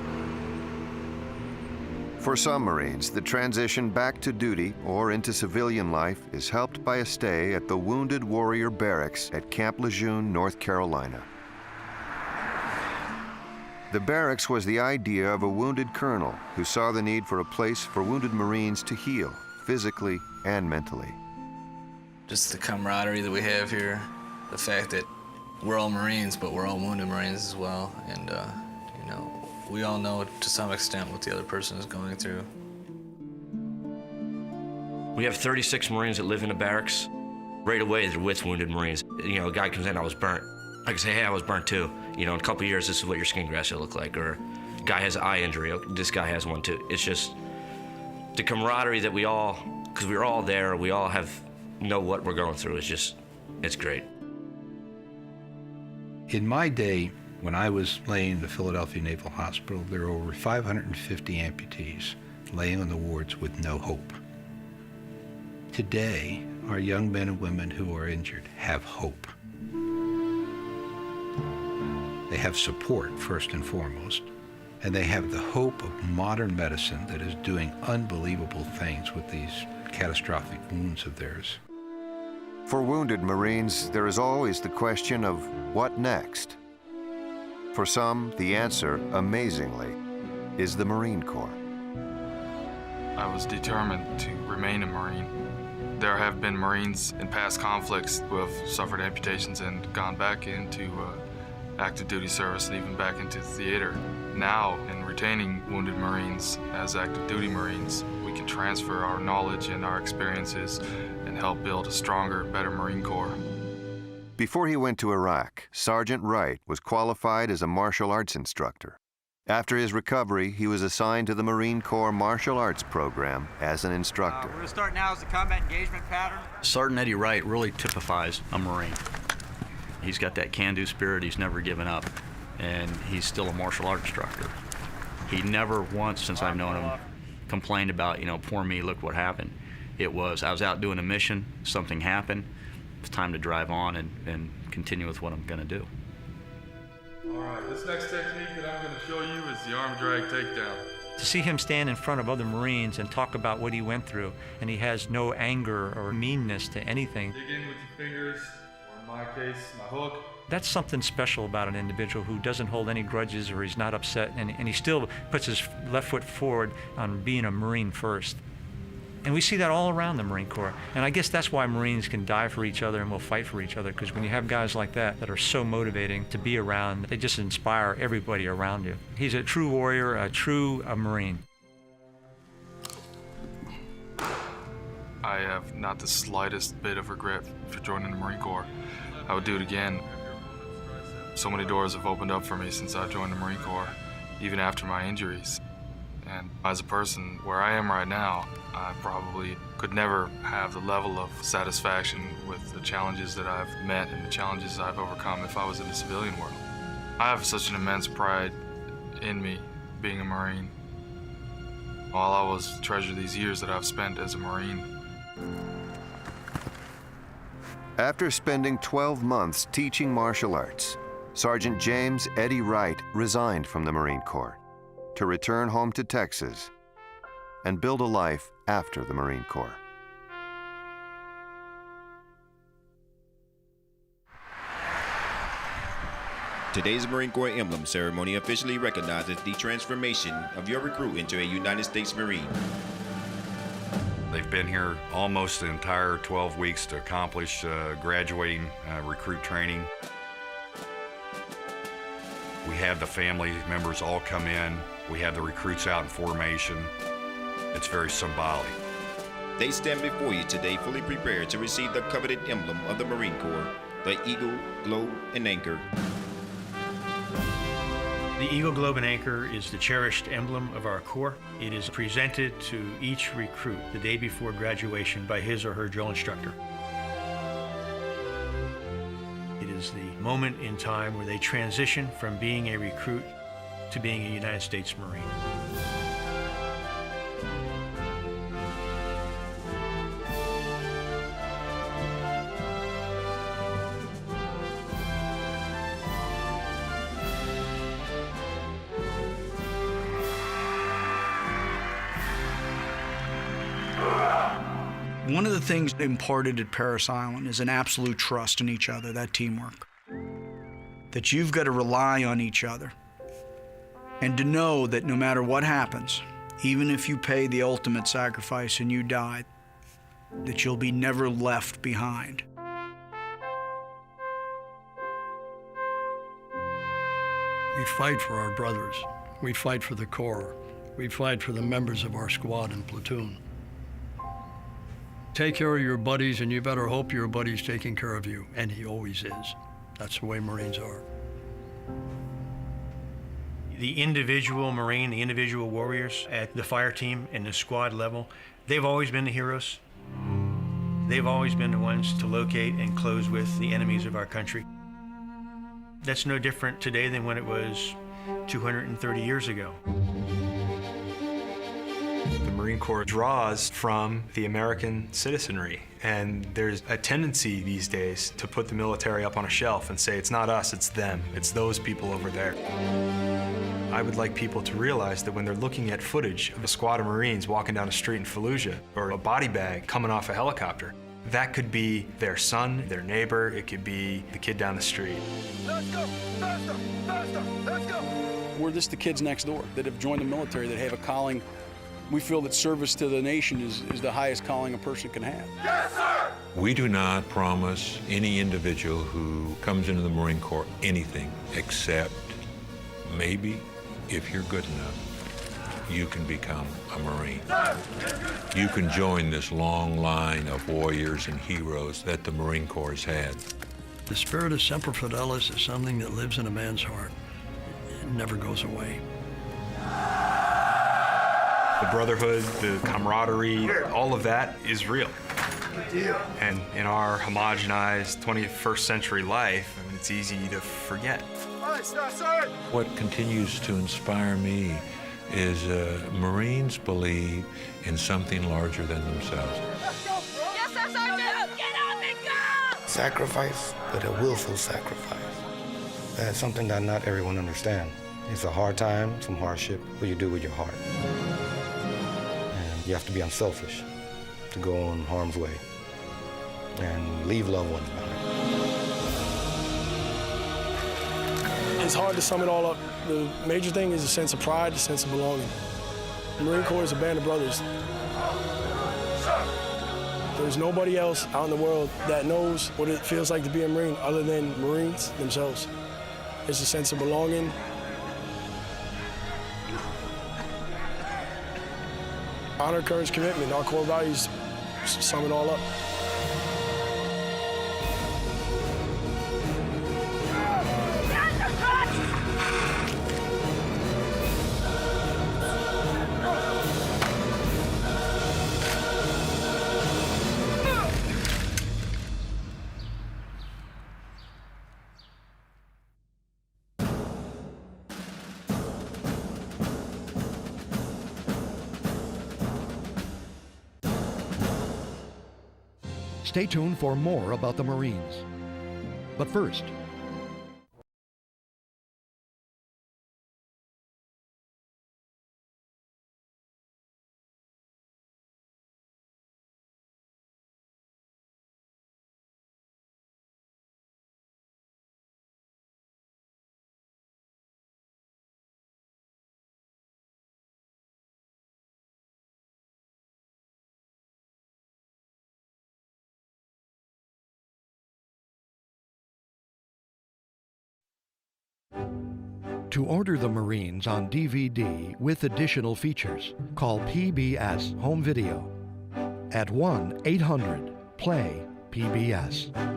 S18: For some Marines, the transition back to duty or into civilian life is helped by a stay at the Wounded Warrior Barracks at Camp Lejeune, North Carolina. The barracks was the idea of a wounded colonel who saw the need for a place for wounded Marines to heal, physically and mentally.
S16: Just the camaraderie that we have here, the fact that we're all Marines, but we're all wounded Marines as well, and you know, we all know to some extent what the other person is going through.
S4: We have 36 Marines that live in the barracks. Right away, they're with wounded Marines. You know, a guy comes in, I was burnt. I can say, hey, I was burnt too. You know, in a couple of years, this is what your skin grafts will look like. Or guy has an eye injury, this guy has one too. It's just the camaraderie that we all, because we're all there, we all know what we're going through. It's great.
S8: In my day, when I was laying in the Philadelphia Naval Hospital, there were over 550 amputees laying on the wards with no hope. Today, our young men and women who are injured have hope. They have support, first and foremost, and they have the hope of modern medicine that is doing unbelievable things with these catastrophic wounds of theirs.
S18: For wounded Marines, there is always the question of what next? For some, the answer, amazingly, is the Marine Corps.
S14: I was determined to remain a Marine. There have been Marines in past conflicts who have suffered amputations and gone back into active duty service and even back into the theater. Now, in retaining wounded Marines as active duty Marines, we can transfer our knowledge and our experiences and help build a stronger, better Marine Corps.
S18: Before he went to Iraq, Sergeant Wright was qualified as a martial arts instructor. After his recovery, he was assigned to the Marine Corps Martial Arts Program as an instructor.
S19: We're going to start now as the combat engagement pattern.
S7: Sergeant Eddie Wright really typifies a Marine. He's got that can-do spirit, he's never given up, and he's still a martial arts instructor. He never once, since I've known him, complained about, you know, poor me, look what happened. It was, I was out doing a mission, something happened, it's time to drive on and continue with what I'm gonna do.
S14: All right, this next technique that I'm gonna show you is the arm drag takedown.
S20: To see him stand in front of other Marines and talk about what he went through, and he has no anger or meanness to anything.
S14: Dig in with your fingers, or in my case, my hook.
S20: That's something special about an individual who doesn't hold any grudges or he's not upset, and he still puts his left foot forward on being a Marine first. And we see that all around the Marine Corps. And I guess that's why Marines can die for each other and will fight for each other, because when you have guys like that are so motivating to be around, they just inspire everybody around you. He's a true warrior, a true Marine.
S14: I have not the slightest bit of regret for joining the Marine Corps. I would do it again. So many doors have opened up for me since I joined the Marine Corps, even after my injuries. And as a person where I am right now, I probably could never have the level of satisfaction with the challenges that I've met and the challenges I've overcome if I was in the civilian world. I have such an immense pride in me being a Marine. I'll always treasure these years that I've spent as a Marine.
S18: After spending 12 months teaching martial arts, Sergeant James Eddie Wright resigned from the Marine Corps to return home to Texas and build a life after the Marine Corps.
S3: Today's Marine Corps emblem ceremony officially recognizes the transformation of your recruit into a United States Marine.
S5: They've been here almost the entire 12 weeks to accomplish graduating recruit training. We have the family members all come in. We have the recruits out in formation. It's very symbolic.
S3: They stand before you today fully prepared to receive the coveted emblem of the Marine Corps, the Eagle, Globe, and Anchor.
S9: The Eagle, Globe, and Anchor is the cherished emblem of our Corps. It is presented to each recruit the day before graduation by his or her drill instructor. It is the moment in time where they transition from being a recruit to being a United States Marine.
S13: One of the things imparted at Parris Island is an absolute trust in each other, that teamwork. That you've got to rely on each other. And to know that no matter what happens, even if you pay the ultimate sacrifice and you die, that you'll be never left behind.
S2: We fight for our brothers. We fight for the Corps. We fight for the members of our squad and platoon. Take care of your buddies, and you better hope your buddy's taking care of you, and he always is. That's the way Marines are.
S9: The individual Marine, the individual warriors at the fire team and the squad level, they've always been the heroes. They've always been the ones to locate and close with the enemies of our country. That's no different today than when it was 230 years ago.
S6: The Marine Corps draws from the American citizenry, and there's a tendency these days to put the military up on a shelf and say, it's not us, it's them, it's those people over there. I would like people to realize that when they're looking at footage of a squad of Marines walking down a street in Fallujah, or a body bag coming off a helicopter, that could be their son, their neighbor, it could be the kid down the street.
S15: Let's go! Faster! Faster! Let's go! We're just the kids next door that have joined the military, that have a calling. We feel that service to the nation is the highest calling a person can have. Yes, sir!
S26: We do not promise any individual who comes into the Marine Corps anything except maybe if you're good enough, you can become a Marine. You can join this long line of warriors and heroes that the Marine Corps has had.
S2: The spirit of Semper Fidelis is something that lives in a man's heart. It never goes away.
S6: The brotherhood, the camaraderie, all of that is real. And in our homogenized 21st century life, I mean, it's easy to forget.
S26: What continues to inspire me is Marines believe in something larger than themselves.
S15: Yes, sir, Sergeant! Get up and go!
S17: Sacrifice, but a willful sacrifice. That's something that not everyone understands. It's a hard time, some hardship, but you do with your heart. And you have to be unselfish to go on harm's way and leave loved ones behind.
S15: It's hard to sum it all up. The major thing is a sense of pride, a sense of belonging. The Marine Corps is a band of brothers. There's nobody else out in the world that knows what it feels like to be a Marine other than Marines themselves. It's a sense of belonging. Honor, courage, commitment, our core values sum it all up.
S24: Stay tuned for more about the Marines. But first, To order the Marines on DVD with additional features, call PBS Home Video at 1-800-PLAY-PBS.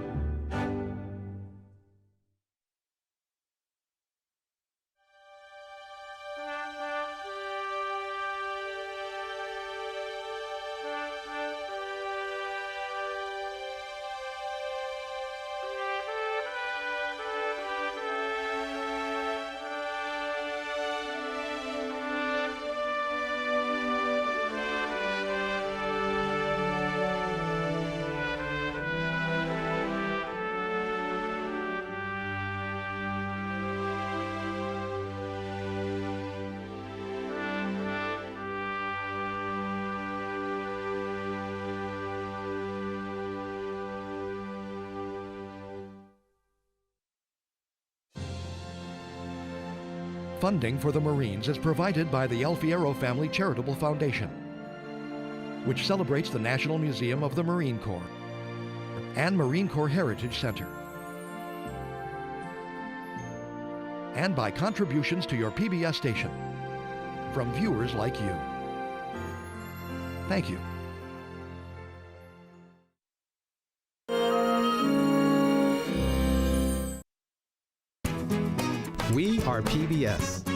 S24: Funding for the Marines is provided by the El Fierro Family Charitable Foundation, which celebrates the National Museum of the Marine Corps and Marine Corps Heritage Center, and by contributions to your PBS station from viewers like you. Thank you.
S10: We are PBS.